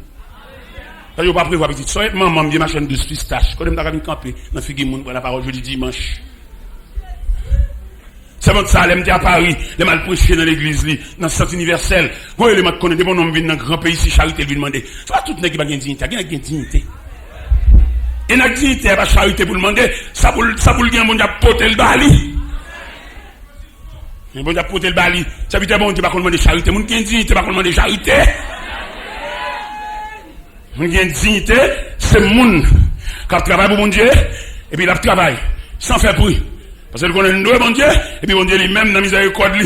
Je ne vais pas prévoir petite soeur, maman me dit ma chaîne de pistache. Quand je vais camper dans Figui Moun pour la parole jeudi dimanche. C'est bon ça, elle me dit à Paris, les mal prêchés dans l'église, dans le centre universel. Vous les gens connaissent des bons hommes dans un grand pays ici, charité, lui demander. C'est pas tout le monde qui a une dignité, il y a une dignité. Et la dignité, la charité pour demander, ça pour le gagner, bon Dieu, porter le bali. Bon Dieu, porter le bali. Ça veut dire bon Dieu, pas qu'on demande charité. Mon qui a une dignité, pas qu'on demande charité. Il y a une dignité, c'est le monde qui travaille pour mon Dieu, et puis il travaille sans faire bruit. Parce que connaît deux mon Dieu, et puis mon Dieu lui-même dans la miséricorde,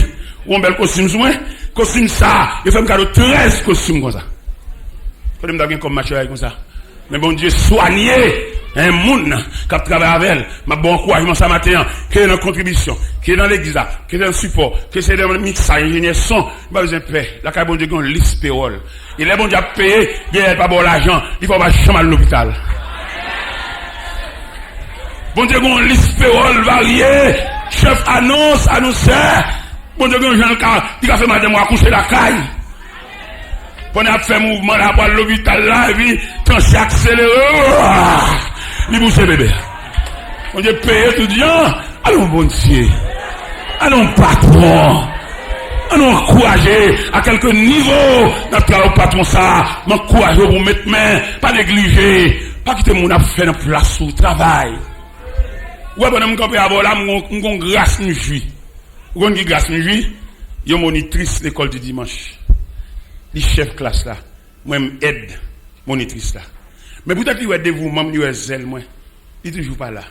ou un bel costume soin, costume ça, il fait un cadeau 13 costumes comme ça. Quand il me comme match comme ça. Mais bon Dieu, soigner un monde qui travaille avec elle, ma bon encouragement ça matin, qui est dans la contribution, qui est dans l'église, qui est dans le support, qui est dans le mixage, ingénieur son, il n'a pas besoin de paix. La carte bon Dieu, il y a une liste payroll. Il est bon Dieu à payer, il n'y a pas bon l'argent, il faut pas jamais à l'hôpital. Bon Dieu, il y a une liste payroll variée, chef annonce, annonceur, bon Dieu, il y a un jeune qui a fait madame à coucher la caille. On a fait mouvement là pour l'hôpital là, et puis, quand c'est accéléré, il bouge bébé. On dit payer étudiant, allons bon Dieu, allons patron, allons encourager à quelques niveaux, notre patron ça, m'encourager pour mettre main, pas négliger, pas quitter mon affaire dans place où travail. Ouais, bon, on campé à là, on grâce nous juit. On dit grâce nous juit, il y a monitrice l'école du dimanche. Les chefs classe là, moi-même aide monitrice là. Mais peut-être qu'il y a des dévouement, il y a zèle, moi. Il n'est toujours pas là.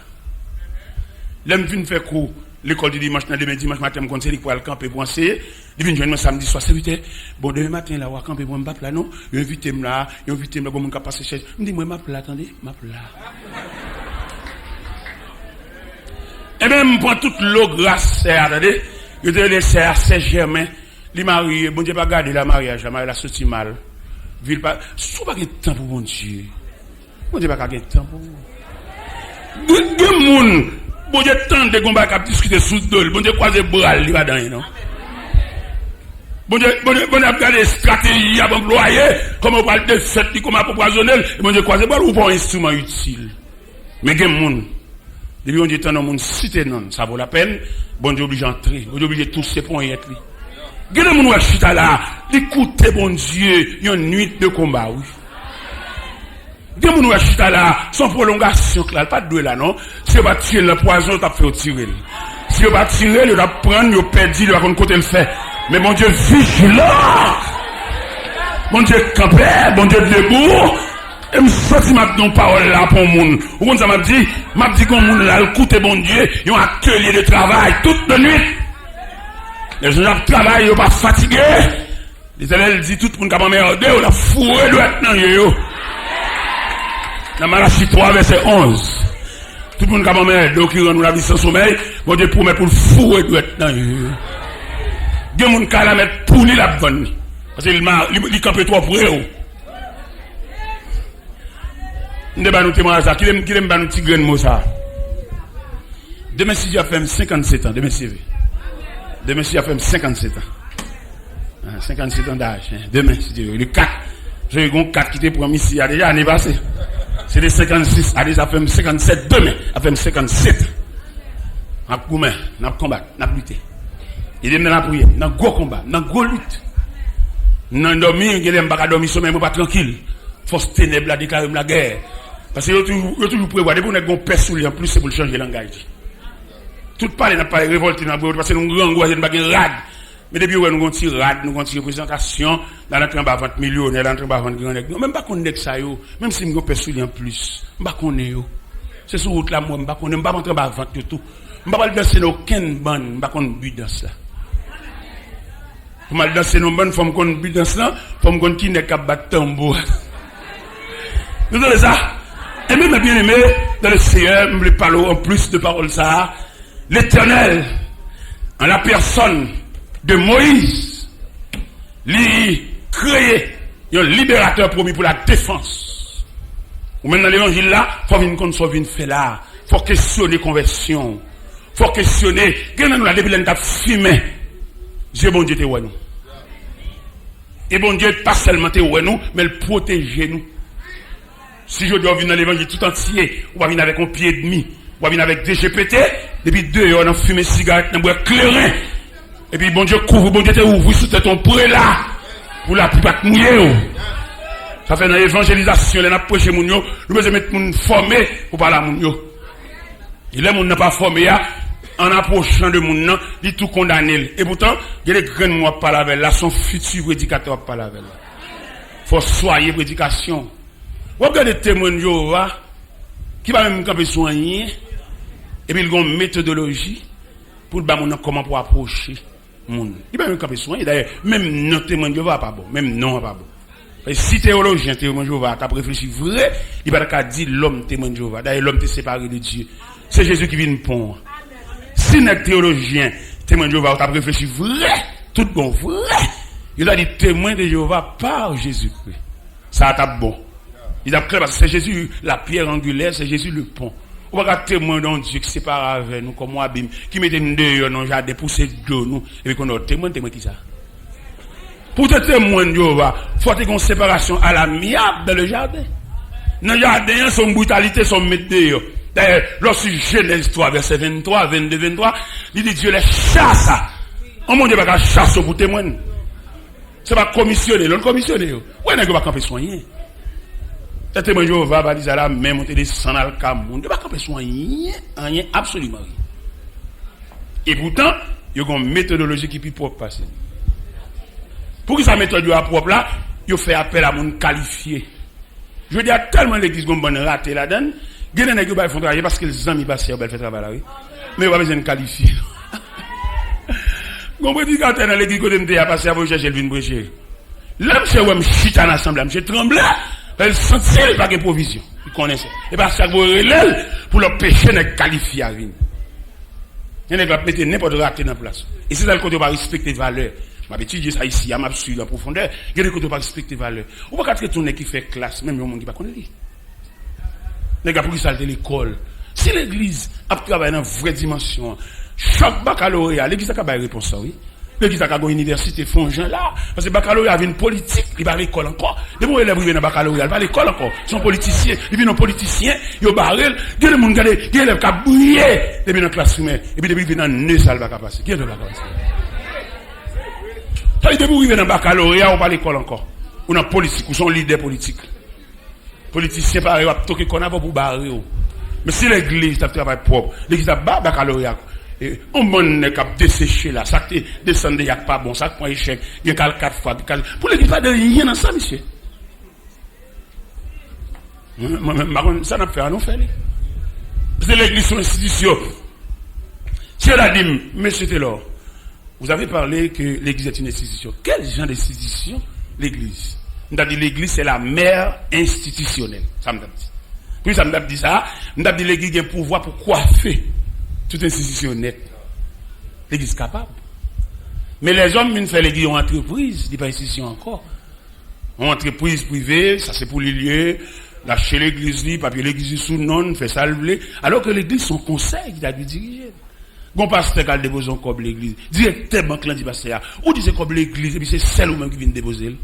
L'homme vient faire cours, l'école du dimanche, demain dimanche matin, je conseille pour aller camper pour enseigner. Il vient joindre samedi soir, c'est bon, demain matin, là, on va camper pour me battre là, non? Il invite là, pour mon cap passer chez. Il me dit, moi, je attendez, je là. Eh bien, je prends toute l'eau grasse, attendez, je te laisse à Saint-Germain. Les mariés, bon Dieu pas garder la mariage, la mariage a sorti mal. Ville pas, sous pas de temps pour bon Dieu. Bon Dieu pas de temps pour vous. Des moun, bon Dieu tant de combat qui discuter sous dol, bon Dieu croiser bras li va dans non. Bon Dieu a regardé stratégie à employer, comment on parle de fête, comment on poisonner, bon Dieu croiser bras ou pas un instrument utile. Mais des moun, depuis on dit tant de monde cité non, ça vaut la peine, bon Dieu obligé entrer, bon Dieu obligé tous ces points y être li. Des moun ou chita là, écoutez bon Dieu, une nuit de combat oui. Des moun ou chita là, sans prolongation là, pas de deux là non, si on va tirer le poison, t'as fait tirer. Si on va tirer, il va prendre, il va perdre, il va contre côté le fait. Mais mon Dieu vigilant, mon Dieu campé, mon Dieu debout, et me sorti ma don parole là pour moun. Ou comme ça m'a dit qu'on moun là, écoutez bon Dieu, ils ont un atelier de travail toute la nuit. Les gens qui travaillent, ils sont pas fatigués. L'Éternel dit tout le monde qui a merdé, on a fourré le maintenant yo. Dans Malachie 3 verset 11. Tout le monde qui a merdé, qui rend la vie sans sommeil, bon Dieu promet pour le fourrer le maintenant yo. Des gens qui la mettre pour lui la bonne. Parce qu'il campait toi pour eux. Nous devons témoigner ça. Qui aime nous petit grain de mot ça? Demain si j'ai fait 57 ans, demain si j'ai fait 57 ans. 57 ans d'âge. Demain si j'ai le 4. J'ai eu 4 qui était promis ici. Il y a déjà année passée. C'est des 56. A déjà fait 57. Demain, a fait 57. On a combattu, on a combattu, on a lutté. Il est dans la prière, dans le gros combat, dans le gros lutte. Dans dormir, il n'aime pas dormir sommeil, pas tranquille. Force ténèbres la déclare la guerre. Parce que vous toujours prévoir, dès que vous avez un père sous lui, en plus, c'est pour changer le langage. Tout parler n'a pas révolté dans le bureau, parce que nous avons un grand rad. Mais depuis nous avons un petit rad, nous avons une représentation, dans l'entrée en bas 20 millionnaires, dans l'entrée en bas 20 grand nègres. Même pas qu'on ait ça, même si nous avons un père sous lui en plus. Pas qu'on ait. C'est sur route là, moi, je ne vais pas rentrer en bas 20 tout. Je ne vais pas danser aucune bande, je ne vais pas qu'on but dans cela. Pour danser nos bonnes femmes qu'on but dans cela, femmes qu'on qui n'est qu'à battre tambour. Vous avez ça? Et même bien aimé, dans le Seigneur, je me parle en plus de paroles ça, l'Éternel, en la personne de Moïse, lui créé un libérateur promis pour la défense. Ou même dans l'évangile là, il faut venir qu'on soit venu faire là, il faut questionner conversion, il faut questionner, quand nous la depuis l'on fumé, Dieu bon Dieu te ouais nous. Et bon Dieu pas seulement te ouais nous, mais le protéger nous. Si je dois venir dans l'évangile tout entier, on va venir avec un pied et demi, on va venir avec des GPT, depuis 2 heures, on a fumé cigarette, on a boit clairin. Et puis bon Dieu couvre, bon Dieu te ouvre sous ton prêt là, pour la pluie pas te mouiller. Ça fait dans l'évangélisation, on a prêché moun yo, nous besoin mettre moun formé pour parler à moun yo. Et là, moun n'a pas formé, en approchant de moun nan, il tout condamné. Et pourtant, il y a des grains de moi par la veille, là, son futur prédicateur par la veille. Faut soigner prédication. Vous regardez les témoins de Jéhovah, qui va même camper soigner, et puis ils ont une méthodologie pour comment pour approcher le monde. Il va même camper soigner. D'ailleurs, même non témoin de Jéhovah pas bon, même non pas bon. Et si théologien, témoin de Jéhovah, tu as réfléchi vrai, il va pas dire l'homme témoin de Jéhovah. D'ailleurs, l'homme est séparé de Dieu. C'est Jésus qui vient pour. Si notre théologien, témoin de Jéhovah, tu as réfléchi vrai, tout bon vrai, il a dit témoin de Jéhovah par Jésus-Christ. Ça a été bon. Il a clair parce que c'est Jésus la pierre angulaire, c'est Jésus le pont. On va pas témoin d'un Dieu qui sépare avec nous comme Abim, qui mettait nous dehors dans le jardin pour se de nous, et puis qu'on a témoin qui ça. Pour te témoin de Jéhovah, il faut une séparation à l'amiable dans le jardin. Dans le jardin, son brutalité, son mettre dehors. D'ailleurs, lorsque Genèse 3, verset 23, 22, 23, il dit Dieu les chasse. On ne dit pas qu'il chasse pour témoin. C'est pas commissionné, l'on commissionné. Ouais, n'est-ce pas camper soigner. C'est témoin de Jéhovah va dire là, même monter des sang dans le Cameroun. Ne pas camper soigner, rien, absolument rien. Et pourtant, il y a une méthodologie qui est propre passer. Pour que sa méthode soit propre là, il fait appel à mon qualifié. Je veux dire, tellement l'église qu'on bonne raté là-dedans, il y a des gens qui font travailler parce que les amis passent, ils fait travail là, oui. Mais il va besoin de qualifier. Vous comprenez quand dans l'église qu'on a passé à vous chercher le vin prêcher. Là, je suis chita dans l'assemblée, je tremble, elle sentait pas de provision. Il connaissait. Et parce que vous relève pour le péché n'est qualifié à vin. Il ne va mettre n'importe raté dans la place. Et c'est ça le côté où on va respecter les valeurs. m'a étudié ça ici, m'a suivi en profondeur. Il y a des côtés pas respecter valeur. Ou pas qu'à tourner qui fait classe, même un monde qui pas connaît lui. Les gars pour qui ça l'école. Si l'église a travaillé dans vraie dimension, chaque baccalauréat, l'église a pas réponse oui. L'église a pas une université font gens là parce que baccalauréat avait une politique, il va à l'école encore. Les bons élèves viennent dans baccalauréat, il va à l'école encore. Ils sont politiciens, ils viennent politiciens, ils barrel, il y a des monde regardez, il y a des élèves qui a brillé depuis dans classe et puis depuis viennent dans 9 salles va passer. Qui est de baccalauréat? Ça veut dire que dans baccalauréat ou pas à l'école encore. Ou dans politique, ou sont leader politique. Politiciens pareil, ou toquer qu'on a pas pour barrer. Mais si l'église a travail propre, l'église a pas baccalauréat. On monne cap desséché là, ça te descend de yak pas bon, ça prend échec, il y a 4 fois, pour l'église pas de rien dans ça monsieur. Ça n'a pas fait à nous faire. C'est l'église son institution. Si elle a dit, monsieur Taylor, vous avez parlé que l'église est une institution. Quel genre d'institution l'église? On a dit l'église c'est la mère institutionnelle. Ça me dit. Puis ça me dit ça, on a dit l'église a un pouvoir pour coiffer toute institution nette. L'église capable. Mais les hommes viennent faire l'église en entreprise, ils pas institution encore. En entreprise privée, ça c'est pour les lieux, lâcher l'église, papier l'église sous non, fait ça le alors que l'église son conseil qui a dû diriger. Bon pasteur qui a déposé un cob l'église, directeur banque là dit pasteur, ou dit c'est comme l'église et puis c'est celle ou même qui vient déposer.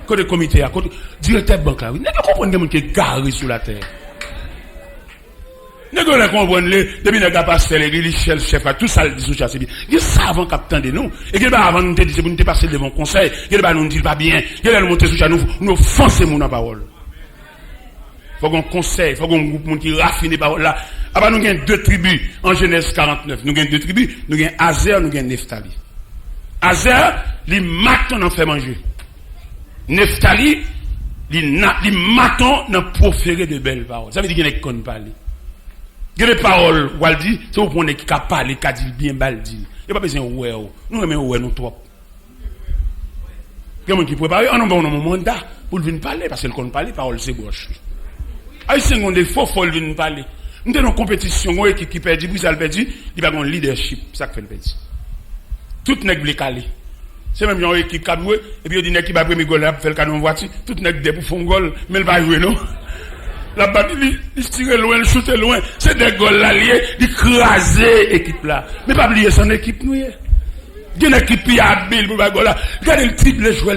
Côté comité à côté directeur banque là, oui, n'est-ce pas comprendre quelqu'un qui est garé sur la terre. N'est-ce pas comprendre les depuis les gars pasteur l'église chef tout ça le dit sur c'est bien. Il savent capitaine de nous et qu'il va avant nous dire pour nous passer devant conseil, qu'il va nous dire pas bien, qu'il va nous monter sur nous foncer mon parole. Faut qu'on conseille, faut qu'on groupe qui raffine parole là. Après nous avons 2 tribus en Genèse 49. Nous avons 2 tribus, nous avons Azer, nous avons Nephtali. Azer, les matons en fait manger. Nephtali, les matons n'ont proféré de belles paroles. Ça veut dire qu'il y a des connes parler. Il y a des paroles, où elle dit, c'est où on est qui a parlé, qui a dit bien, mal dit. Il n'y a pas besoin de ouais, nous aimons ouais, nous trop. Il y a des gens qui préparent, on a un mandat pour venir parler, parce qu'elle ne parle pas, parole c'est gauche. Ah, c'est un défaut, il faut venir parler. Nous avons une compétition, une équipe qui perd, Bruxelles perd, il y a un leadership, c'est ça qui fait le perdre. Tout n'est pas calé. C'est même une équipe qui a joué, et puis il y a une équipe qui a pris le goal, fait le canon voiture, tout n'est pas pour faire un goal, mais il va jouer, non? La balle, il tire loin, il shoot loin, c'est des goals là, il crase l'équipe là. Mais pas oublier son équipe, nous, il y a une équipe qui a habile pour le goal là. Regardez le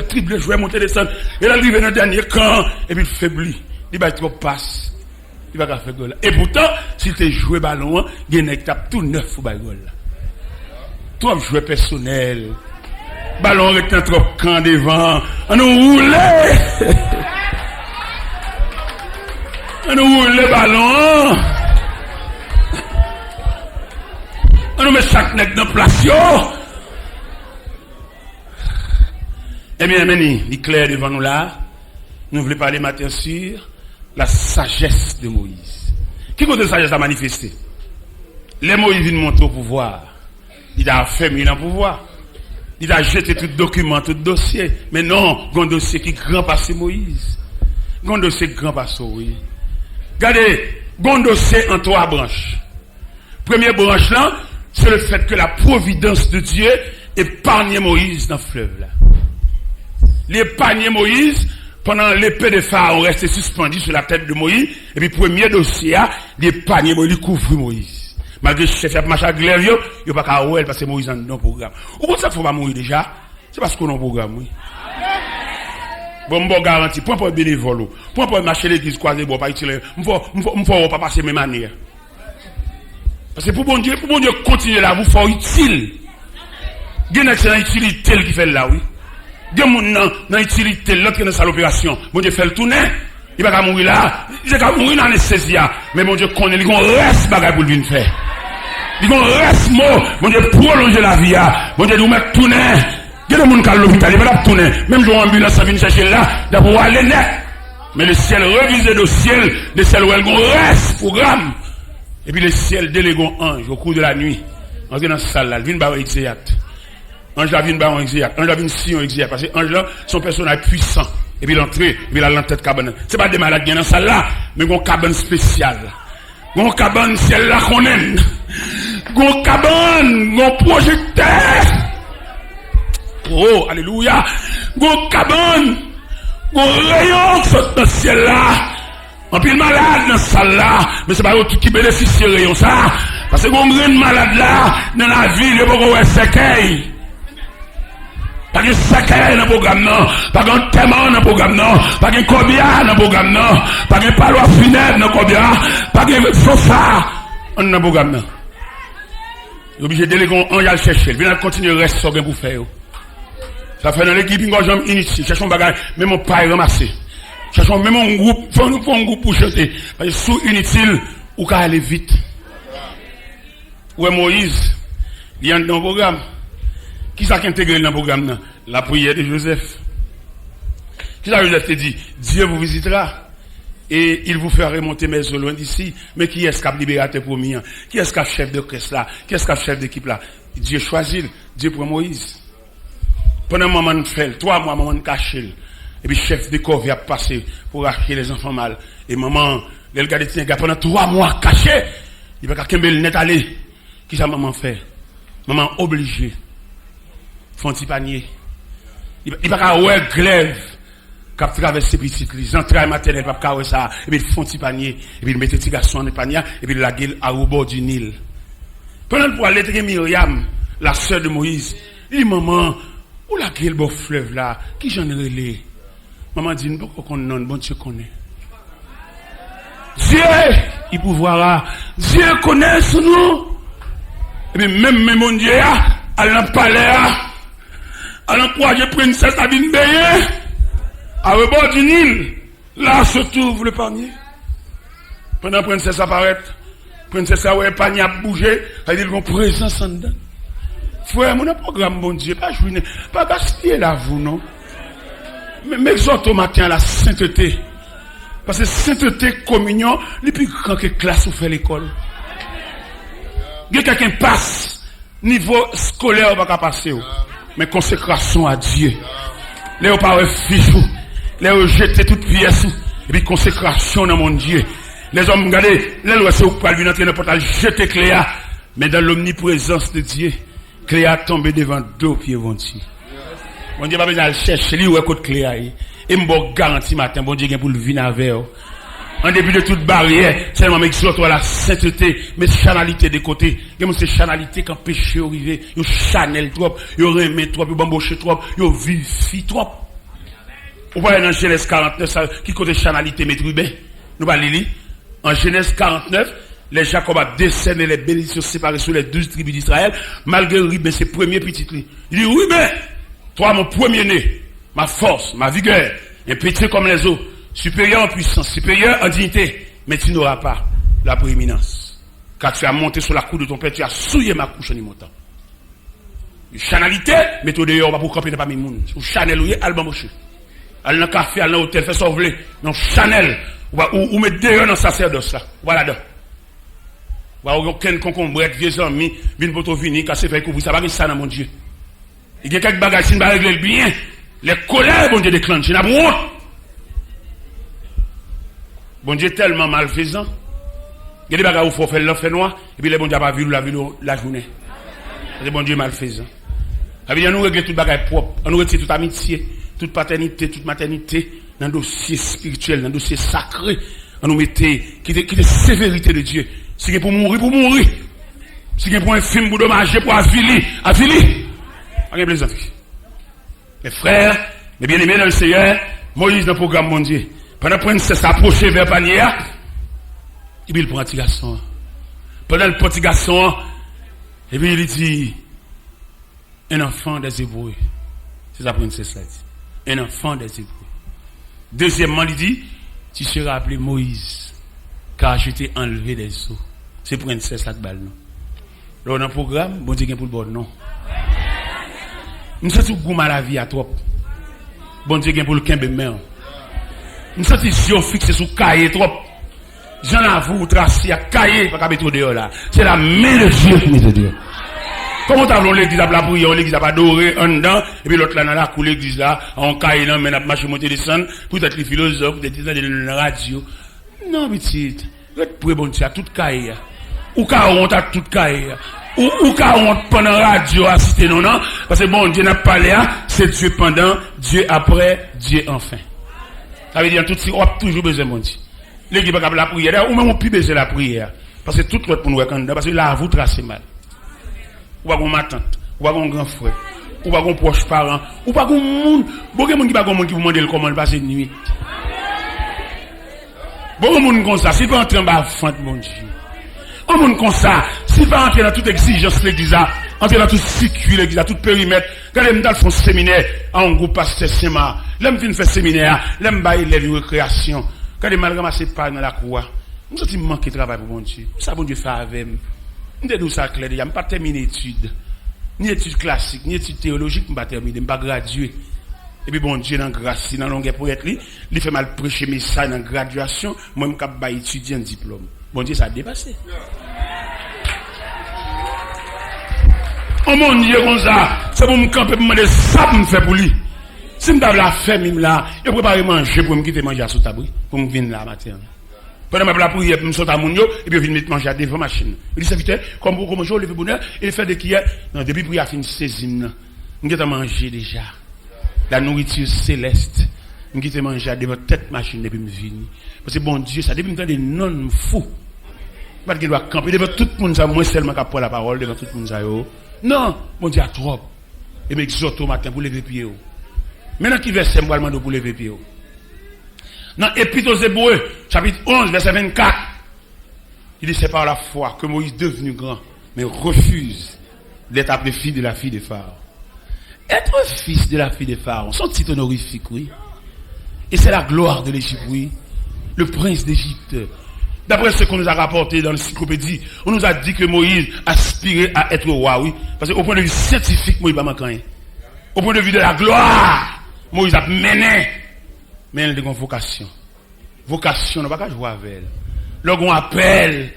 triple joueur, monter descendre, et là, il arrive dans le dernier camp, et puis il faiblit. Il va trop passe. Il va faire goal. Et pourtant, si tu joué ballon, il y a une étape tout neuf pour le goal. Trop joueur personnel. Ballon avec un trop camp devant. On nous roule. On nous roule le ballon. On nous met chaque nec dans place. Eh bien, il est clair devant nous là. Nous voulons parler matin sur la sagesse de Moïse. Qui côté de sagesse a manifesté? Les Moïse viennent monter au pouvoir. Il a fermé le pouvoir. Il a jeté tout document, tout dossier. Mais non, il y a un dossier qui grand passe Moïse. Il y a un dossier grand passe, oui. Regardez, il y a un dossier en 3 branches. Première branche là, c'est le fait que la providence de Dieu épargne Moïse dans le fleuve là. L'épargne Moïse, pendant l'épée de Pharaon restait suspendue sur la tête de Moïse, et puis premier dossier, l'épargne Moïse, il couvre Moïse. Malgré le chef de machin glaive, il n'y a pas qu'à ouer parce que Moïse est dans le programme. Ou comment ça, il ne faut pas mourir déjà? C'est parce qu'on a un programme, oui. Bon, je garantis, point pour bénévole, point pour marcher l'église croisée, bon, pas utile, il ne faut pas passer mes manières. Parce que pour bon Dieu continuer là, vous faut utile. Il y a une excellente utilité qui fait là, oui. Il y a une utilité, l'autre qui est dans l'opération. Bon Dieu fait le tourner. Il va pas mourir là. Il va mourir dans l'anesthésie. Mais mon Dieu connaît, il reste bagage pour lui faire. Il reste mot. Mon Dieu prolonger la vie. Mon Dieu nous mettre tourner. Il y a des gens qui sont à l'hôpital, il va pas tourner. Même si l'ambulance vient chercher là, d'abord aller net. Mais le ciel révisé le ciel, le ciel où il reste programme. Et puis le ciel délègue un ange au cours de la nuit. On est dans la salle là, il vient par exact. Ange là vient par exact. Ange là vient si on exact. Parce que ange là, son personnage puissant. Et puis l'entrée, et puis la tête cabane. C'est pas des malades qui sont dans la salle là, mais une cabane spéciale. Une cabane ciel là qu'on aime. Une cabane, un projecteur. Oh, alléluia. Gon cabane, gon rayon saute dans le ciel là. En pile malade dans salle là, mais c'est pas eux qui bénéficient de rayon ça. Parce que gon grand malade là, dans la ville, il faut qu'on ait séquelles. Pas de séquelles dans le programme non, pas de thème dans le programme non, pas de cobia dans le programme non, pas de palois funèbre dans le cobia, pas de sofa dans le programme non. Obligé de déléguer, on y a le chercher. Il vient continuer le reste, ça pour faire. Ça fait dans l'équipe, il y a un inutile. Cherchons un bagage, même mon paille ramassé. Cherchons même un groupe, faut un groupe pour chanter. Parce que sous inutile, ou qu'à aller vite. Ouais, Moïse, il y a dans le programme. Qui ça qui intégré dans le programme? La prière de Joseph. Qui ça Joseph te dit? Dieu vous visitera. Et il vous fera remonter mes eaux loin d'ici. Mais qui est-ce qui a libérateur pour moi? Qui est-ce qui a chef de caisse là? Qui est-ce qui a chef d'équipe là? Dieu choisit, Dieu prend Moïse. Pendant un moment de fait, 3 mois, moment de cacher. Et puis chef de corps vient passer pour acheter les enfants mal. Et maman, le gars de tien, pendant 3 mois caché, il va qu'à Kembel net aller. Qui ça maman fait? Maman obligée. Font petit panier. Il va qu'à ouais glaive. Quand traverse ses petites les entrailles maternelles, pas carrer ça, et puis ils font petit panier, et puis ils mettent petit garçon dans le panier, et puis ils la gueule au bord du Nil. Pendant pour aller traiter Myriam, la sœur de Moïse, il dit, maman, où la gueule beau fleuve là, qui j'en ai relé? Maman dit, nous, qu'on non, bon Dieu connaît. Dieu, il pouvoira, Dieu connaît son nom. Et puis même mon Dieu, à l'empalais, à l'encourager princesse à venir baigner. À rebord du Nil, là se trouve le panier. Pendant que la princesse apparaît, la princesse a le panier a bougé, elle dit qu'on présence en dedans. Frère, mon programme, bon Dieu, pas gaspiller la vous, non. Mais m'exhorte au matin à la sainteté. Parce que sainteté, communion, les plus grands que classe où fait l'école. Il y a quelqu'un passe, niveau scolaire, on va pas passer. Mais consécration à Dieu. Là, on parle fichou. Là, on jette toute pièce. Et puis, consécration dans mon Dieu. Les hommes, regardez, là, où c'est où pas lui entrer dans le portail, jeter Cléa. Mais dans l'omniprésence de Dieu, Cléa tombe devant 2 pieds ventis. Mon Dieu, pas besoin de chercher, lui, où est côté Cléa. Et me garantie matin, bon Dieu, pour le vin avec. En début de toute barrière, seulement m'exhorte à la sainteté, mais chanalité des côtés. Il y a ces chanalité quand péché arrivé, il chanel trop, il remet trop, il bamboche trop, il vivifie trop. Vous voyez dans Genèse 49, qui côté chanalité maîtrisée. Nous va lire. En Genèse 49, les Jacob a décerné les bénédictions séparées sur les 12 tribus d'Israël, malgré Ruben, ses premiers petits. Il dit, Ruben, toi mon premier-né, ma force, ma vigueur, un petit comme les eaux, supérieur en puissance, supérieur en dignité, mais tu n'auras pas la prééminence. Car tu as monté sur la couche de ton père, tu as souillé ma couche en y montant. Une chanalité, mais tu dehors, pas pour camper dans pas mes mouns. Ou Chanel, ou Alban Mochu. Al dans café, al dans hôtel, fait sauver, non Chanel, ou mettre dehors dans sacerdoce là. Voilà donc. Voilà, aucun concombre, vieux amis, vin pour venir, casser, faire couvrir, ça va ça dans mon Dieu. Il y a quelques bagages, si on va régler bien, les colères, bon Dieu déclenche, n'a pas honte. Bon Dieu tellement malfaisant. Il y a des bagages où il faut faire l'enfer noir, et puis les bon Dieu n'a pas vu la journée. C'est bon Dieu malfaisant. Il nous régler tout bagage propre, on nous retire toute amitié, toute paternité, toute maternité, dans le dossier spirituel, dans le dossier sacré, on nous mettait, qui est sévérité de Dieu. Si c'est pour mourir, pour mourir. Si c'est pour un film, pour dommager, pour aviler. Rien de plaisir. Mes frères, mes bien-aimés dans le Seigneur, Moïse dans le programme mon Dieu. Pendant que la princesse s'approchait vers panier, et puis il prend un petit garçon. Pendant le petit garçon, et puis il dit, un enfant des Hébreux. C'est la princesse là dit. Un enfant des Hébreux. Deuxièmement, il dit, tu seras appelé Moïse, car je t'ai enlevé des eaux. C'est princesse là qui balle non. Là, dans le programme, bon Dieu pour le bon non. Nous sommes tous goût à la vie à trop. Bon Dieu pour le quimbe même. Nous sommes tous yeux fixés sur cahier trop. J'en avoue, tracé à cahier, pas qu'à mettre dehors là. C'est la main de Dieu qui met dehors. Comment t'as l'église à la prière, l'église à pas adoré en dedans, et puis l'autre là dans la cour l'église là, en cahier là, mais n'a pas marché monter descendre, peut-être les philosophes, peut-être dans la radio. Non, petite. Pour bon Dieu, à toute cahier. Ou car on t'a toute cahier. ou qu'à honte pendant radio assister non non parce que bon Dieu n'a pas parlé c'est Dieu pendant, Dieu après, Dieu enfin. Ça veut dire tout si on a toujours besoin mon Dieu. L'équipe pas la prière ou même on peut besoin la prière parce que tout l'autre pour nous reconnaître parce que là vous tracez mal. Ou pas ma tante, ou pas grand frère, ou pas proche parent, ou pas monde, beaucoup monde qui pas monde qui vous demander comment passer nuit. Beaucoup monde comme ça, si pas entrer en bas fente mon Dieu. Un monde comme ça, si pas entrer dans toute exigence l'église, entrer dans tout circuit l'église, tout périmètre, quand les m'dal font séminaire en groupe pasteur Sema, l'aime vinn faire séminaire, l'aime bailler les récréation, quand les mal ramasser pas dans la cour, nous sommes manquer travail pour mon Dieu. Ça bon Dieu fait avec moi. Nous nous ça clair, j'ai pas terminé études. Ni études classiques, ni études théologiques, pas terminé, pas gradué. Et puis bon Dieu dans grâce, dans longueur pour être lui, il fait mal prêcher message dans graduation, moi me cap ba étudier un diplôme. Bon Dieu ça a dépassé. Oh mon Dieu comme ça, c'est pour me camper pour me demander ça pour me faire pour lui. Si me la faire même là, je prépare manger pour me quitter manger à sous tabou pour me venir là matin. Pendant ma la prière pour me sauter à mon yo et puis venir manger devant machine. Il dit serviteur comme je lever bonheur et fait de qui non depuis prière fin saisine. On get à manger déjà. La nourriture céleste. On quitte manger devant tête machine depuis me venir. Parce que bon Dieu ça depuis me temps des non fou. Parce qu'il doit camper devant tout le monde ça moi seulement qui prend la parole devant tout le monde ça yo. Non, bon Dieu a trop. Et m'exhorte au matin pour lever pied. Maintenant qui verset moi demande pour lever pied. Dans Épître aux Hébreux, chapitre 11, verset 24, il dit c'est par la foi que Moïse devenu grand, mais refuse d'être appelé fils de la fille de Pharaon. Être fils de la fille de Pharaon, son titre honorifique, oui. Et c'est la gloire de l'Égypte, oui. Le prince d'Égypte. D'après ce qu'on nous a rapporté dans l'encyclopédie, on nous a dit que Moïse aspirait à être roi, oui. Parce qu'au point de vue scientifique, Moïse n'a pas manqué. Au point de vue de la gloire, Moïse a mené. Mais elle a une vocation. Vocation, on ne va pas jouer avec elle. Lorsqu'on appelle,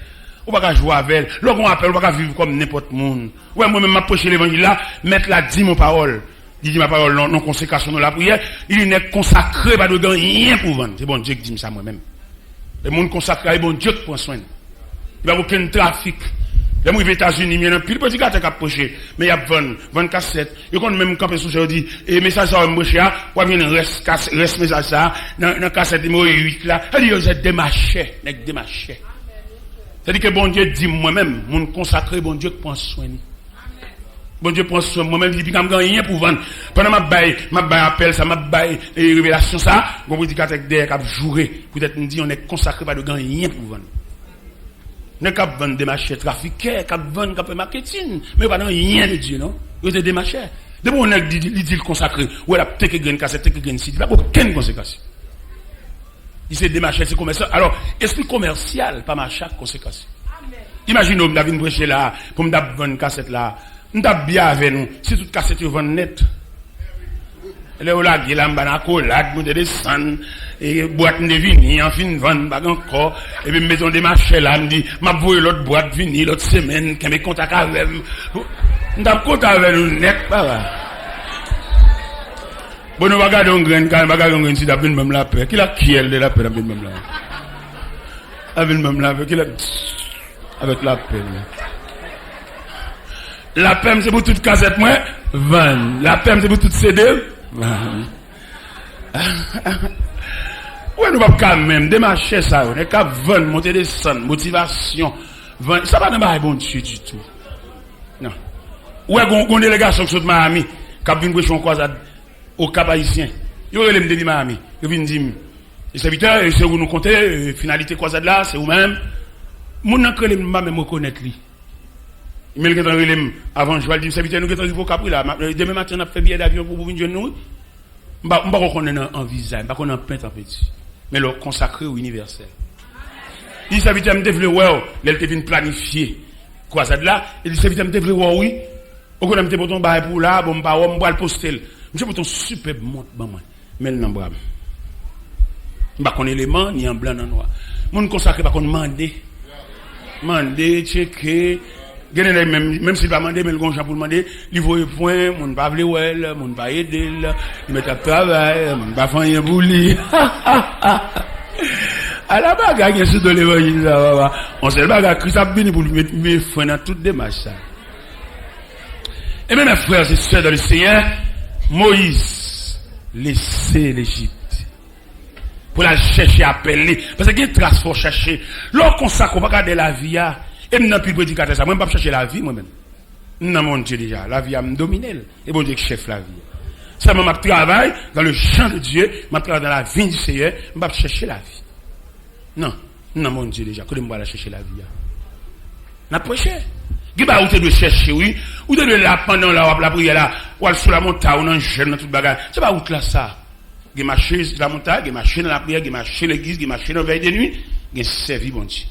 on ne va pas jouer avec elle. Lorsqu'on appelle, on ne va pas vivre comme n'importe qui. Ouais, moi-même, m'approcher l'évangile là, mettre là, dit mon parole. Dit ma parole, non consécration dans la prière. Il n'est consacré, pas de rien pour vendre. C'est bon Dieu qui dit ça moi-même. Le monde consacré, bon Dieu qui prend soin. Il n'y a aucun trafic. Les gens aux États-Unis, il y a un pile petit gars qui a approché, mais il y a 20 cassettes. Il y a même campé sous ça, dit, et message ça, moi, cher, ou bien reste message ça, dans cassette, il y a 8 là. Il dit, c'est démarché, démarché. C'est-à-dire que bon Dieu dit moi-même, mon consacré, bon Dieu qui prend soin. Bon Dieu prend soin, moi-même, il dit, quand je rien pour vendre. Pendant ma baille appel, ça, ma baille, révélation ça, bon, vous dites qu'à derrière, qu'à jouer, peut-être, on dit, on est consacré, pas de rien pour vendre. Ne cap vendre des marchés trafiqués, cap vendre, cap marketing, mais pas dans rien de Dieu, non? Vous êtes des marchés. De bon, on a dit le consacré, ou elle a peut-être une cassette, peut-être une site, il n'y a aucune conséquence. Il s'est démarché, c'est commercial. Alors, esprit commercial, pas marché, conséquence. Imaginez, on a vu une brèche là, pour me vendre une cassette là, on a bien avec nous, si toute cassette est vendue net. Là, on a dit, là, on a collade, on a des sangs, et boîte de vinyle, en fin vendre, pas encore, et puis, mettons des marchés là, on dit, m'a voué l'autre boîte vinyle, l'autre semaine, qui me contacte avec, on a contact avec nous net, pas là. Bon, nous va garder un grain, quand on va garder un grain, si t'as vu même la paix, qui l'a kiel de la paix, avec même la paix. Avec même la paix, qui l'a, avec la paix. La paix, c'est pour toute cassette, moi, 20. La paix, c'est pour toute CD, ouais, nous va quand même démarcher ça, on est qu'à vendre, monter des sons, motivation, vendre, ça va pas bon Dieu du tout. Non. Ouais, on délégation sur Miami, qui a vu une question croisade au Cap Haïtien. Il y aurait les de Miami. Il vient dire, les serviteurs, c'est où nous comptez, finalité croisade là, c'est vous-même. Mon n'a que les m'a même reconnaître lui. Il m'a dit avant je vais dire serviteur nous avons Capri là demain matin on a fait billet d'avion pour venir nous. On va reconnaître en visage, pas qu'on en peint en petit. Mais le consacré au universel. Il serviteur me développer ouais, il était venu planifier croisade là, il serviteur me développer oui. On connaît me pour ton bail pour là, bon ba on va le poster. Monsieur pour ton superbe montre ban moi. Mais nan bram. Pas qu'on élément ni en blanc ni en noir. Mon consacré pas qu'on demander. Demander, checker. Même s'il va demander, mais le grand pour demander, il voit le point, mon pas vle well, mon pas aider, il met à travail, mon pas faire rien pour lui. À la bagarre, il y a ce de l'évangile, on sait le bagarre, Christ a béni pour lui mettre mes freins dans toutes les démarches. Et même mes frères et sœurs dans le Seigneur, Moïse laissait l'Égypte pour la chercher, appeler. Parce qu'il y a une trace pour chercher. Lorsqu'on s'accorde, on va regarder la vie, et je n'ai plus prédicateur ça. Moi, je ne vais pas chercher la vie moi-même. Non, mon Dieu déjà. La vie a me dominé. Et bon Dieu qui chef la vie. Ça, moi, je travaille dans le champ de Dieu, je travaille dans la vie du Seigneur, je ne vais pas chercher la vie. Non, non, mon Dieu déjà. Comment je vais aller chercher la vie? On a prêché. Qui va où tu dois chercher, oui? Où tu dois là pendant la prière là, ou aller sur la montagne, ou dans le jeûne, dans toute bagarre. C'est pas où là ça? Qui marché sur la montagne, qui marché dans la prière, qui marché dans l'église, qui marché dans la veille de nuit, qui servi bon Dieu.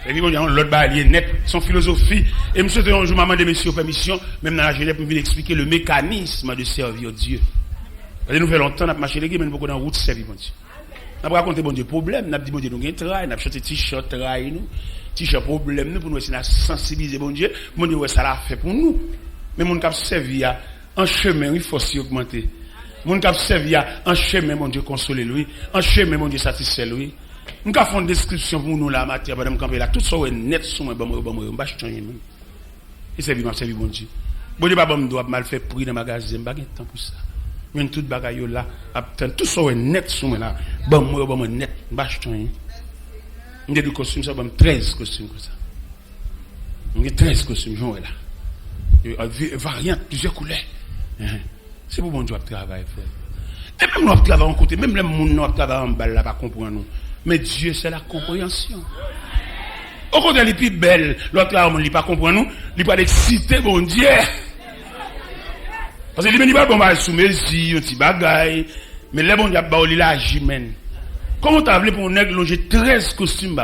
Servi bon Dieu, l'autre bail est net, son philosophie. Et monsieur, un jour, maman de messieurs, permission, même dans la Genève, pour venir expliquer le mécanisme de servir Dieu. Parce que nous fait longtemps, nous avons marché l'église, mais nous avons beaucoup dans la route servir bon Dieu. Nous avons raconté bon Dieu problème, nous avons dit bon Dieu, nous avons travail, nous avons chanté t-shirt, travail, nous. T-shirt problème, nous, pour nous essayer de sensibiliser bon Dieu, bon Dieu, ça l'a fait pour nous. Mais mon cap servir en chemin, il faut s'y augmenter. Mon cap servir en chemin, mon Dieu, consoler lui. En chemin, mon Dieu, satisfaire lui. Nous avons fait une description pour nous, la matière, pendant camper là. Tout ça est net sur moi, bon, et c'est bien, bon Dieu. Bon Dieu, je dois mal faire prix dans le magasin, je n'ai pas de temps pour ça. Mais tout bagaille là, tout ça est net sur moi là. Bon, net, je n'ai pas de costume, ça, 13 costumes comme ça. J'ai 13 costumes, j'en ai là. Variantes, plusieurs couleurs. C'est pour bon Dieu de travail, frère. Et même nous travaillons en côté, même les gens nous travaillent en bas là, pas comprendre nous. Mais Dieu, c'est la compréhension. Au côté, les plus belles, l'autre là, on ne pas comprendre nous, il pas exciter bon Dieu. Parce que il ne pas bon, sous mes yeux, un petit bagaille, mais les bon Dieu, il a agimène. Comment tu as appelé pour nous loger 13 costumes?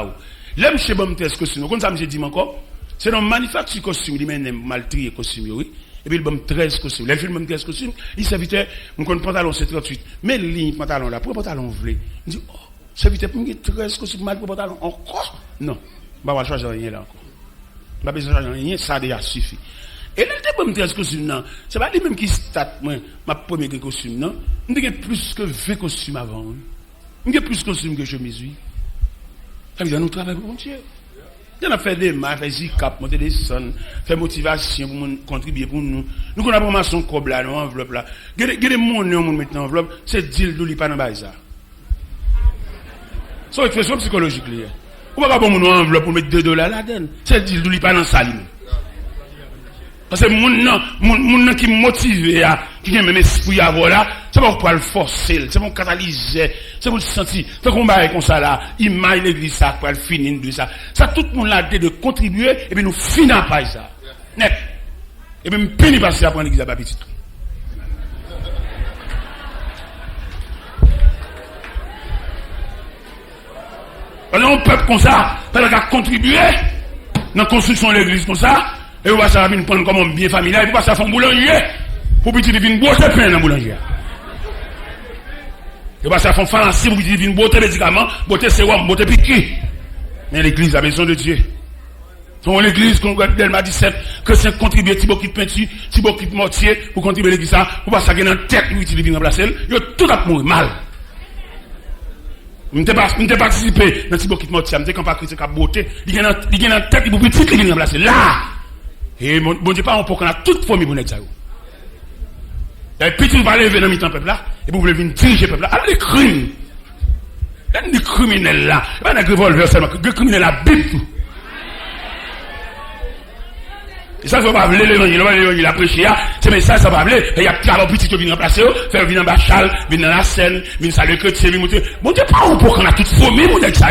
L'aime chez bon 13 costumes. Comme ça, je dis encore, c'est dans le manufacture costume, il m'a mal trié costume, oui. Et puis il m'a 13 costumes. Les films, 13 costumes, il serviteur, mon pantalon c'est 38. Mais le ligne pantalon là, pour le pantalon vlé. Il dit, oh, serviteur, pour me 13 costumes, mal pour le pantalon encore? Non, je ne vais pas changer rien là encore. Je ne vais pas changer rien, ça a déjà suffi. Et là, il m'a 13 costumes, non. C'est pas lui-même qui start, moi, ma première costume, non. Il y a plus que 20 costumes avant. Il y a plus de costumes que je m'essuie. Ça veut dire, nous travaillons pour mon Dieu. On a fait des mains, fait zikap, monter des sons, fait motivation pour contribuer pour nous. Nous, on a vraiment son cob là, dans l'enveloppe là. Gardez mon nom, on met dans l'enveloppe, c'est deal d'où il pas dans le ça. C'est une question psychologique. On va pas bon mon enveloppe pour mettre $2 là-dedans. C'est deal d'où il pas dans ça. Parce que mon nom qui me motive, qui a même esprit à voir là, c'est pas pour le forcer, c'est pour catalyser, c'est pour le sentir. Fait qu'on va comme ça là, il m'a l'église ça, pour le finir de ça. Ça, tout le monde a de contribuer, et puis nous finissons par ça. Net. Et puis, nous pénis passer à prendre l'église à pas petit. Parce qu'on peuple comme ça, parce qu'on a contribué dans la construction de l'église comme ça, et on va ça venir prendre comme un bien familial, et puis ça fait un boulanger, pour petit venir boire pain dans le boulanger. Et va ça fait un pharmacie, pour petit venir boire médicaments, boire sérum, boire piquet. Mais l'église a besoin de Dieu. Dans l'église, qu'on regarde Delma 17, que c'est contribuer, petit bouquet de peinture, petit bouquet de mortier, pour contribuer l'église ça, pour pas ça dans la tête, pour petit venir remplacer, il y a tout à mourir mal. Je n'ai pas participé dans petit bouquet de mortier, je n'ai pas critiqué la beauté, il y a dans la tête, pour petit venir remplacer. Là! Et bon Dieu, pas on peut qu'on a toute famille pour nous. Et puis tu vas lever dans le peuple là, et vous voulez venir diriger le peuple là. Alors les crimes, les criminels là, pas un revolver seulement, les criminels là, bip. Et ça, il ne faut pas appeler l'évangile, il a prêché, c'est mais ça va appeler, il y a plein de petits qui viennent remplacer, faire venir en Bachal, venir dans la scène, venir saluer que tu sais, bon Dieu, pas on peut qu'on a toute famille pour nous ça.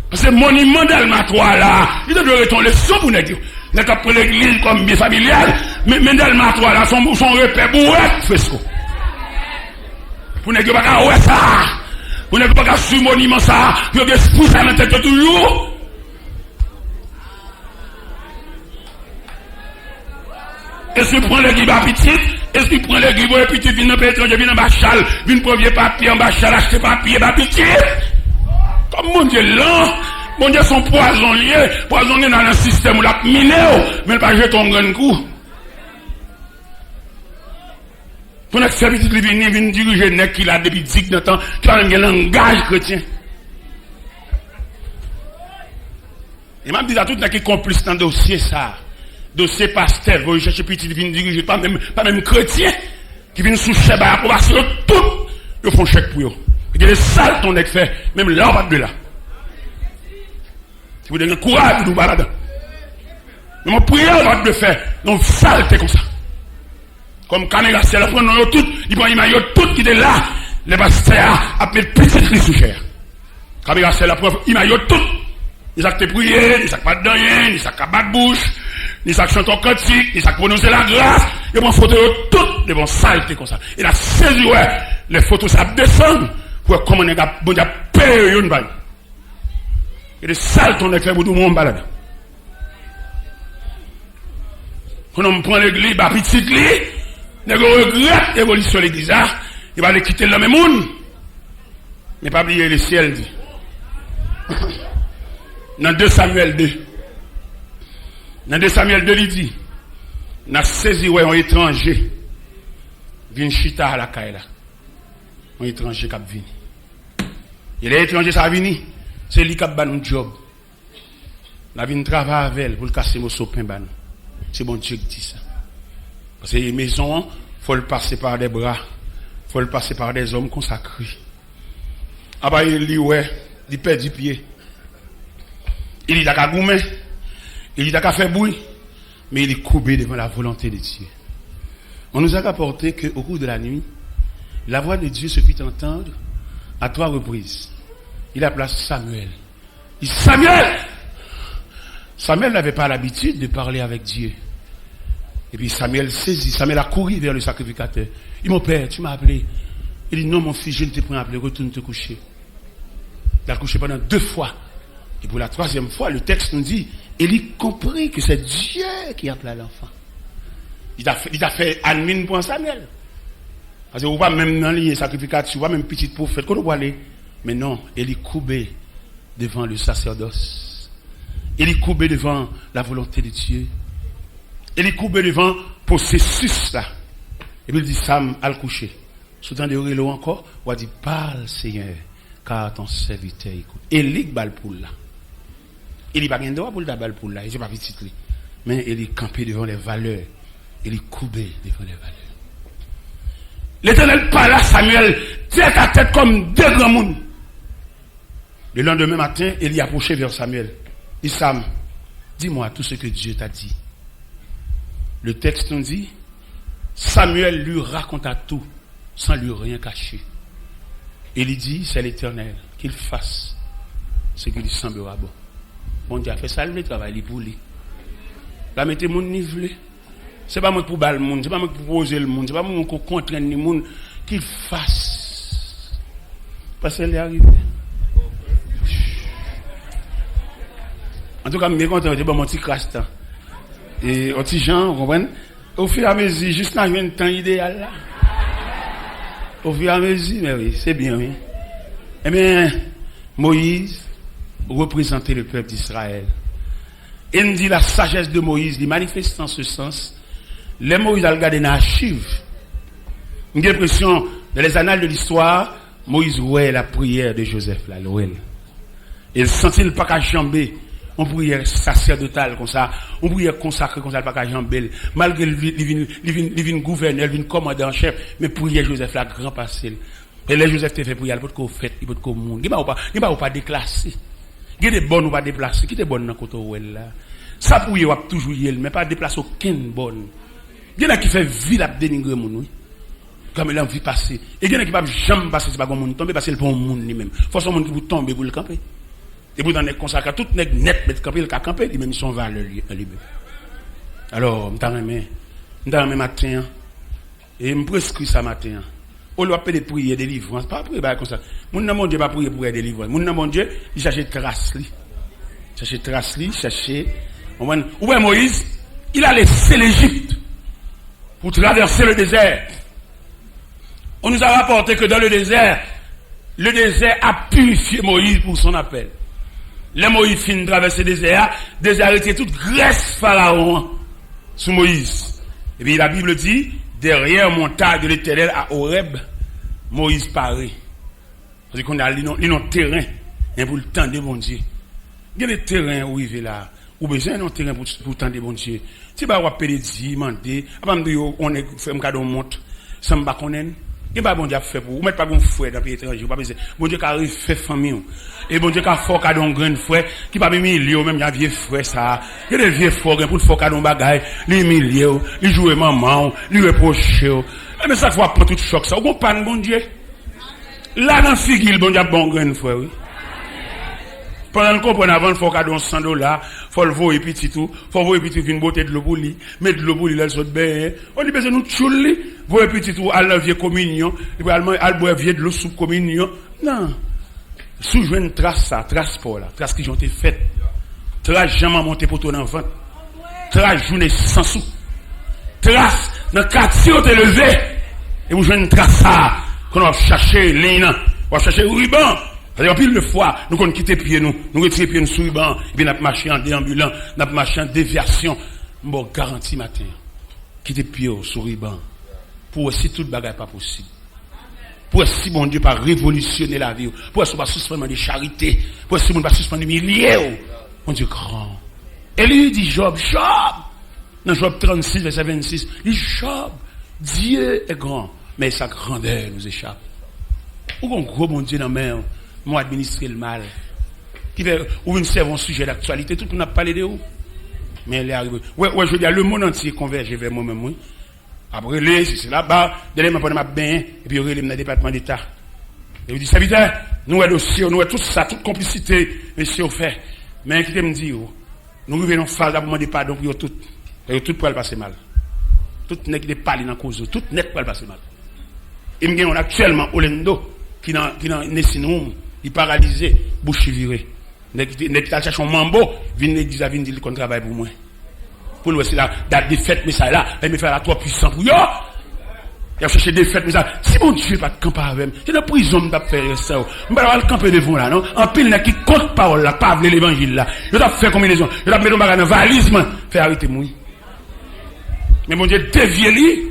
Parce que monument d'Almatoire là, il doit retourner leçon pour nous dire. Nous avons pris l'église comme bien familiale, mais d'Almatoire là, son repère bourrette, fresco. Pour nous dire pas ouais ça, pour nous dire pas sur monument ça, pour que esprit ça dans tête toujours. Est-ce que prend l'église à petit? Est-ce qu'il prend l'église à petit, vient dans pétrole, vient dans Bachal, vient premier papier en Bachal, acheter papier à petit? Comme mon Dieu là, mon Dieu son poisonnier dans le système où la miné, mais pas jeter ton grand coup. Pour notre service de venir diriger nek qui l'a depuis 10 ans, qui a un langage chrétien. Et m'a dit à tout le monde qui est complice dans le dossier ça. Dossier pasteur, vous cherchez petit qui vient diriger, pas même chrétien, qui vient sous chèque, approbation, tout, ils font chèque pour eux. Il y a des salles qu'on a fait, même là, on va de là. Si vous donnez courage, vous balade. Mais mon prière, on va de faire, donc saleté comme ça. Comme Canela, c'est la fois, nous tout, ils vont imaginer tout qui est là, les pasteurs, appellent petit sous chèque. Canela, c'est la preuve, imagine tout. Ils ont prié, ils ont pas de rien, ils ont pas battre bouche. Ni ça chante en cantique, ni ça prononce la grâce, et mon photo toutes les bons saletés comme ça. Et la saisi, ouais, les photos ça descend, pour comment on a bon Dieu paye une balle. Et les saletés on a fait pour tout le monde balade. Quand on prend l'église, bah petit l'église, on regrette l'évolution de l'église, il va aller quitter le même monde. Mais pas oublier le ciel dit. Dans 2 Samuel 2. Dans 2 Samuel 2, il dit, n'a saisi ouais un étranger, vient chita à la caille là. Un étranger qui a venu. Et les étrangers ça venu, c'est lui qui a ban un job. La vient travailler avec elle pour le casser mon sopin ban. C'est bon Dieu qui dit ça. Parce que les maisons, faut le passer par des bras, faut le passer par des hommes consacrés. Ah bah il dit ouais, il perd du pied. Il dit d'accord gourmet. Il dit qu'à faire bruit, mais il est courbé devant la volonté de Dieu. On nous a rapporté qu'au cours de la nuit, la voix de Dieu se fit entendre à 3 reprises. Il appela Samuel. Il dit Samuel! Samuel n'avait pas l'habitude de parler avec Dieu. Et puis Samuel saisit, Samuel a couru vers le sacrificateur. Il dit mon père, tu m'as appelé. Il dit non mon fils, je ne t'ai pas appelé, retourne te coucher. Il a couché pendant 2 fois. Et pour la 3e fois, le texte nous dit, il comprit que c'est Dieu qui a appelé l'enfant. Il a fait admin pour Samuel. Parce que vous pas même dans les sacrificateurs, vous pas même petit prophète, qu'on doit aller. Mais non, il est courbé devant le sacerdoce. Il est courbé devant la volonté de Dieu. Il est courbé devant le processus là. Et puis il dit, Sam, al coucher. Soudain de relo encore, on dit, parle Seigneur, car ton serviteur écoute. Et il bal pour là. Il n'est pas bien droit pour le bal pour là, il n'est pas petit. Mais il est campé devant les valeurs. Il est courbé devant les valeurs. L'Éternel parle à Samuel, tête à tête comme 2 grands mondes. Le lendemain matin, il y approché vers Samuel. Il dit, Sam, dis-moi tout ce que Dieu t'a dit. Le texte nous dit, Samuel lui raconta tout, sans lui rien cacher. Il lui dit, c'est l'Éternel, qu'il fasse ce qui lui semblera bon. Bon Dieu a fait ça, le travail pour lui. La mettez mon nivelé. C'est pas moi pour baller le monde, c'est pas moi pour poser le monde, c'est pas moi pour contraindre le monde qu'il fasse. Parce qu'elle est arrivée. En tout cas, je suis content de mon petit crasse. Et au petit Jean, vous comprenez? Au fur et à mesure, juste dans un temps idéal là. Au fur et à mesure, mais oui, c'est bien, oui. Eh bien, Moïse représentait le peuple d'Israël. Et nous dit la sagesse de Moïse, il manifeste en ce sens. Les Moïse a regardé dans l'archive. J'ai l'impression, dans les annales de l'histoire, Moïse ouais la prière de Joseph là, l'ouel. Il sentit le pas qu'à jamber. On prière sacerdotale comme ça, on prière consacrée comme ça, pas qu'à jamber. Malgré il vient gouverneur, il vient commandant en chef, mais prière Joseph là, grand passé. Et les Joseph te fait prier, il peut qu'on fait, il peut qu'on monde. Il va pas déclasser. Il y a des bonnes ou pas déplacer. Qui est bonne dans le côté là? Ça pour y avoir toujours y mais pas déplacer aucune bonne. Il y en a qui fait ville à dénigrer mon comme il a envie passer. Et il y en a qui ne peuvent jamais passer, c'est pas comme monde tomber parce que c'est le bon monde lui-même. Faut son monde qui vous tomber pour le camper. Et vous dans les consacrés tout net mettre camper le camper, lui même son valeur lui-même. Alors, m'ta matin et me prescrit ça matin. On doit appeler prier délivrance, pas prier comme ça. Mon nom Dieu pas prier pour délivrance. Mon nom Dieu, il cherche trace li. Chercher. Ouais Moïse, il a laissé l'Égypte pour traverser le désert. On nous a rapporté que dans le désert a purifié Moïse pour son appel. Les Moïse fin traverser le désert était toute graisse pharaon sous Moïse. Et puis la Bible dit, derrière montagne de l'Éternel à Horeb, Moïse paraît. Parce qu'on a l'un terrain, et pour le temps de mon Dieu. Il y a des terrains où il est là. Ou besoin d'un terrain pour tendre bon Dieu. Si vous avez pédé, mandé, on est fait un cadeau monte, ça me bat qu'on est. Il pas bon Dieu fait pour vous mettre pas bon frère dans pays étranger, pas besoin. Bon Dieu qui arrive fait famille. Et bon Dieu qui a fort cadeau un grand frère qui pas milieu même il y a vieux frère ça. Il y a des vieux frères pour fort cadeau bagaille, les milieu, les jouer maman, les reprocher. Mais ça faut prendre tout choc ça. Vous pas bon Dieu. Là dans figure bon Dieu bon grand frère oui. Pendant le comprendre avant, il faut qu'à $100, faut le voir et puis tout, faut voir et puis une beauté de l'eau pour lui, mettre de l'eau pour lui, là, le bain. On dit, besoin nous tchouli, voir et puis tout, à la vieille communion, et puis à boire vieille de l'eau sous communion. Non. Sous une trace ça, trace pour là, trace qui ont été faite. Trace jamais monté pour ton enfant. Trace journée sans sous. Trace dans 4 si on t'est levé. Et vous jouez une trace ça, qu'on va chercher l'un, on va chercher le ruban. En pile de fois, nous qu'on quitte pieds nous retirer pieds nous sous le banc, et puis nous marché en déambulant, nous marché en déviation. Bon, garantie matin, quitter pieds sous le banc, pour aussi toute bagaille pas possible. Pour si bon Dieu pas révolutionner la vie, pour si pas suspendre des charités, pour si bon pas suspendre des milliers, mon Dieu grand. Et lui dit Job, dans Job 36, verset 26, il dit Job, Dieu est grand, mais sa grandeur nous échappe. Ou un gros bon Dieu dans la main, moi administrer le mal. Qui fait, ou une servant sujet d'actualité, tout le monde a parlé de où? Mais elle est arrivée. Ouais, je veux dire, le monde entier converge vers moi-même, oui. Après, c'est là-bas, derrière ma bain, et puis il y dans le département d'État. Et vous dites, serviteur, nous, dossier, nous, tout ça, toute complicité, monsieur, fait. Mais qui me dit, nous revenons phase pour demander pardon pour tout. Et tout pour le passer mal. Tout n'est que parler dans la cause, tout n'est pas le passer mal. Et nous avons actuellement Olendo, qui dans Nessinoum, il est paralysé, bouche virée. N'est-ce pas chercher un mambo, vient l'église, vient dire qu'on travaille pour moi. Pour nous, c'est la date des fêtes, mais ça là, il me fait la trop puissant pour yo. Il a cherché des fêtes, mais ça, si mon Dieu pas de camper avec moi, c'est la prison de faire ça. Je vais aller camper devant là, non? En pile, qui compte parole là, pas l'évangile là. Je vais faire combinaison, je vais mettre dans la valise, faire arrêter moi. Mais mon Dieu, dévié lui.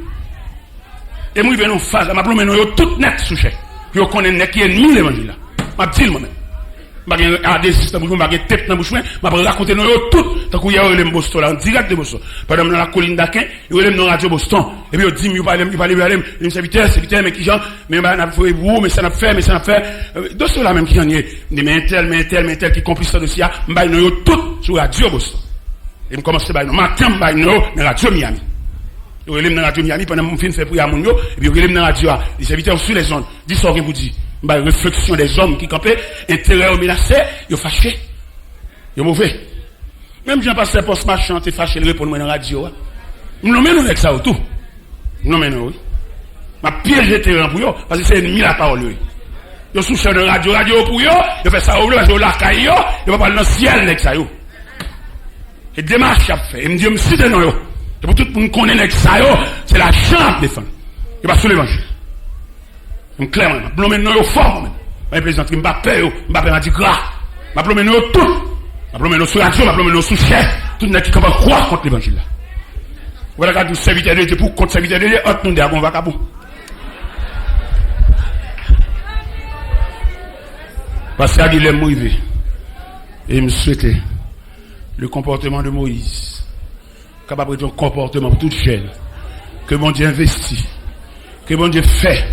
Et moi, je vais nous faire, je vais nous tout net sous chèque. Je connais qui est ennemi l'évangile là. Je vais dire moi-même. Je vais regarder le système, je vais tête dans la bouche, je vais raconter nous tout. Tant qu'il y a eu Boston là, en direct de Boston. Pendant dans la colline d'Aquin, il y a eu dans la radio Boston. Et puis il dit, il parle, il me serviteur, mais qui genre, mais on a fait vous, mais ça n'a fait, de ceux-là même qui en est, mais un tel, qui complice ça dossier, je vais nous tout sur la radio Boston. Et je commence à nous, matin, je vais nous dans la radio Miami. Je vais dans la radio Miami pendant mon film fait prière à mon yo, et puis je vais dans la radio, les serviteurs sur les zones, 10 heures que vous dites. Réflexion des hommes qui campaient, intérêt au menacé, ils sont fâchés. Ils sont mauvais. Même Jean-Pasteur Post Marchand, t'es fâché, il répond dans la radio. Nous nommons nous avec ça ou tout. Nous nommons nous. Ma piège terrain pour eux, parce que c'est ennemi la parole. Ils sont sous de radio pour eux, ils font ça au bleu, ils ont l'arcaille, ils vont parler dans le ciel avec ça. Et démarche à faire. Ils me disent, je me cite dans eux. C'est pour tout le monde connaître avec ça, c'est la chance de défendre. Il va sur l'évangile. Clairement, je vais nous fort. Je vais présenter Mbappé, Mbappé m'a dit gras. Je vais nous tout. Je vais nous sur la radio, je vais nous sous chef. Tout le monde qui va croire contre l'évangile. Voilà, quand vous servitez de Dieu pour contre servitez de Dieu, autre monde est à bon vacabon. Parce que il est Moïse. Et il me souhaitait le comportement de Moïse. Capable de un comportement pour toute chaîne. Que mon Dieu investit. Que mon Dieu fait.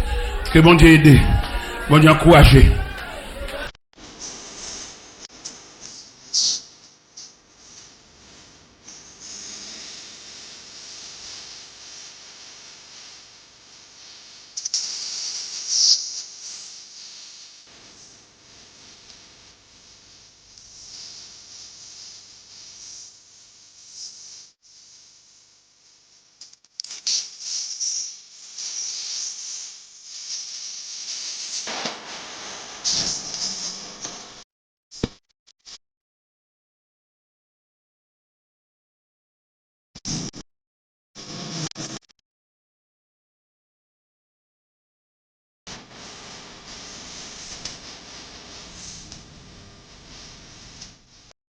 Que bon Dieu aide, bon Dieu encouragé.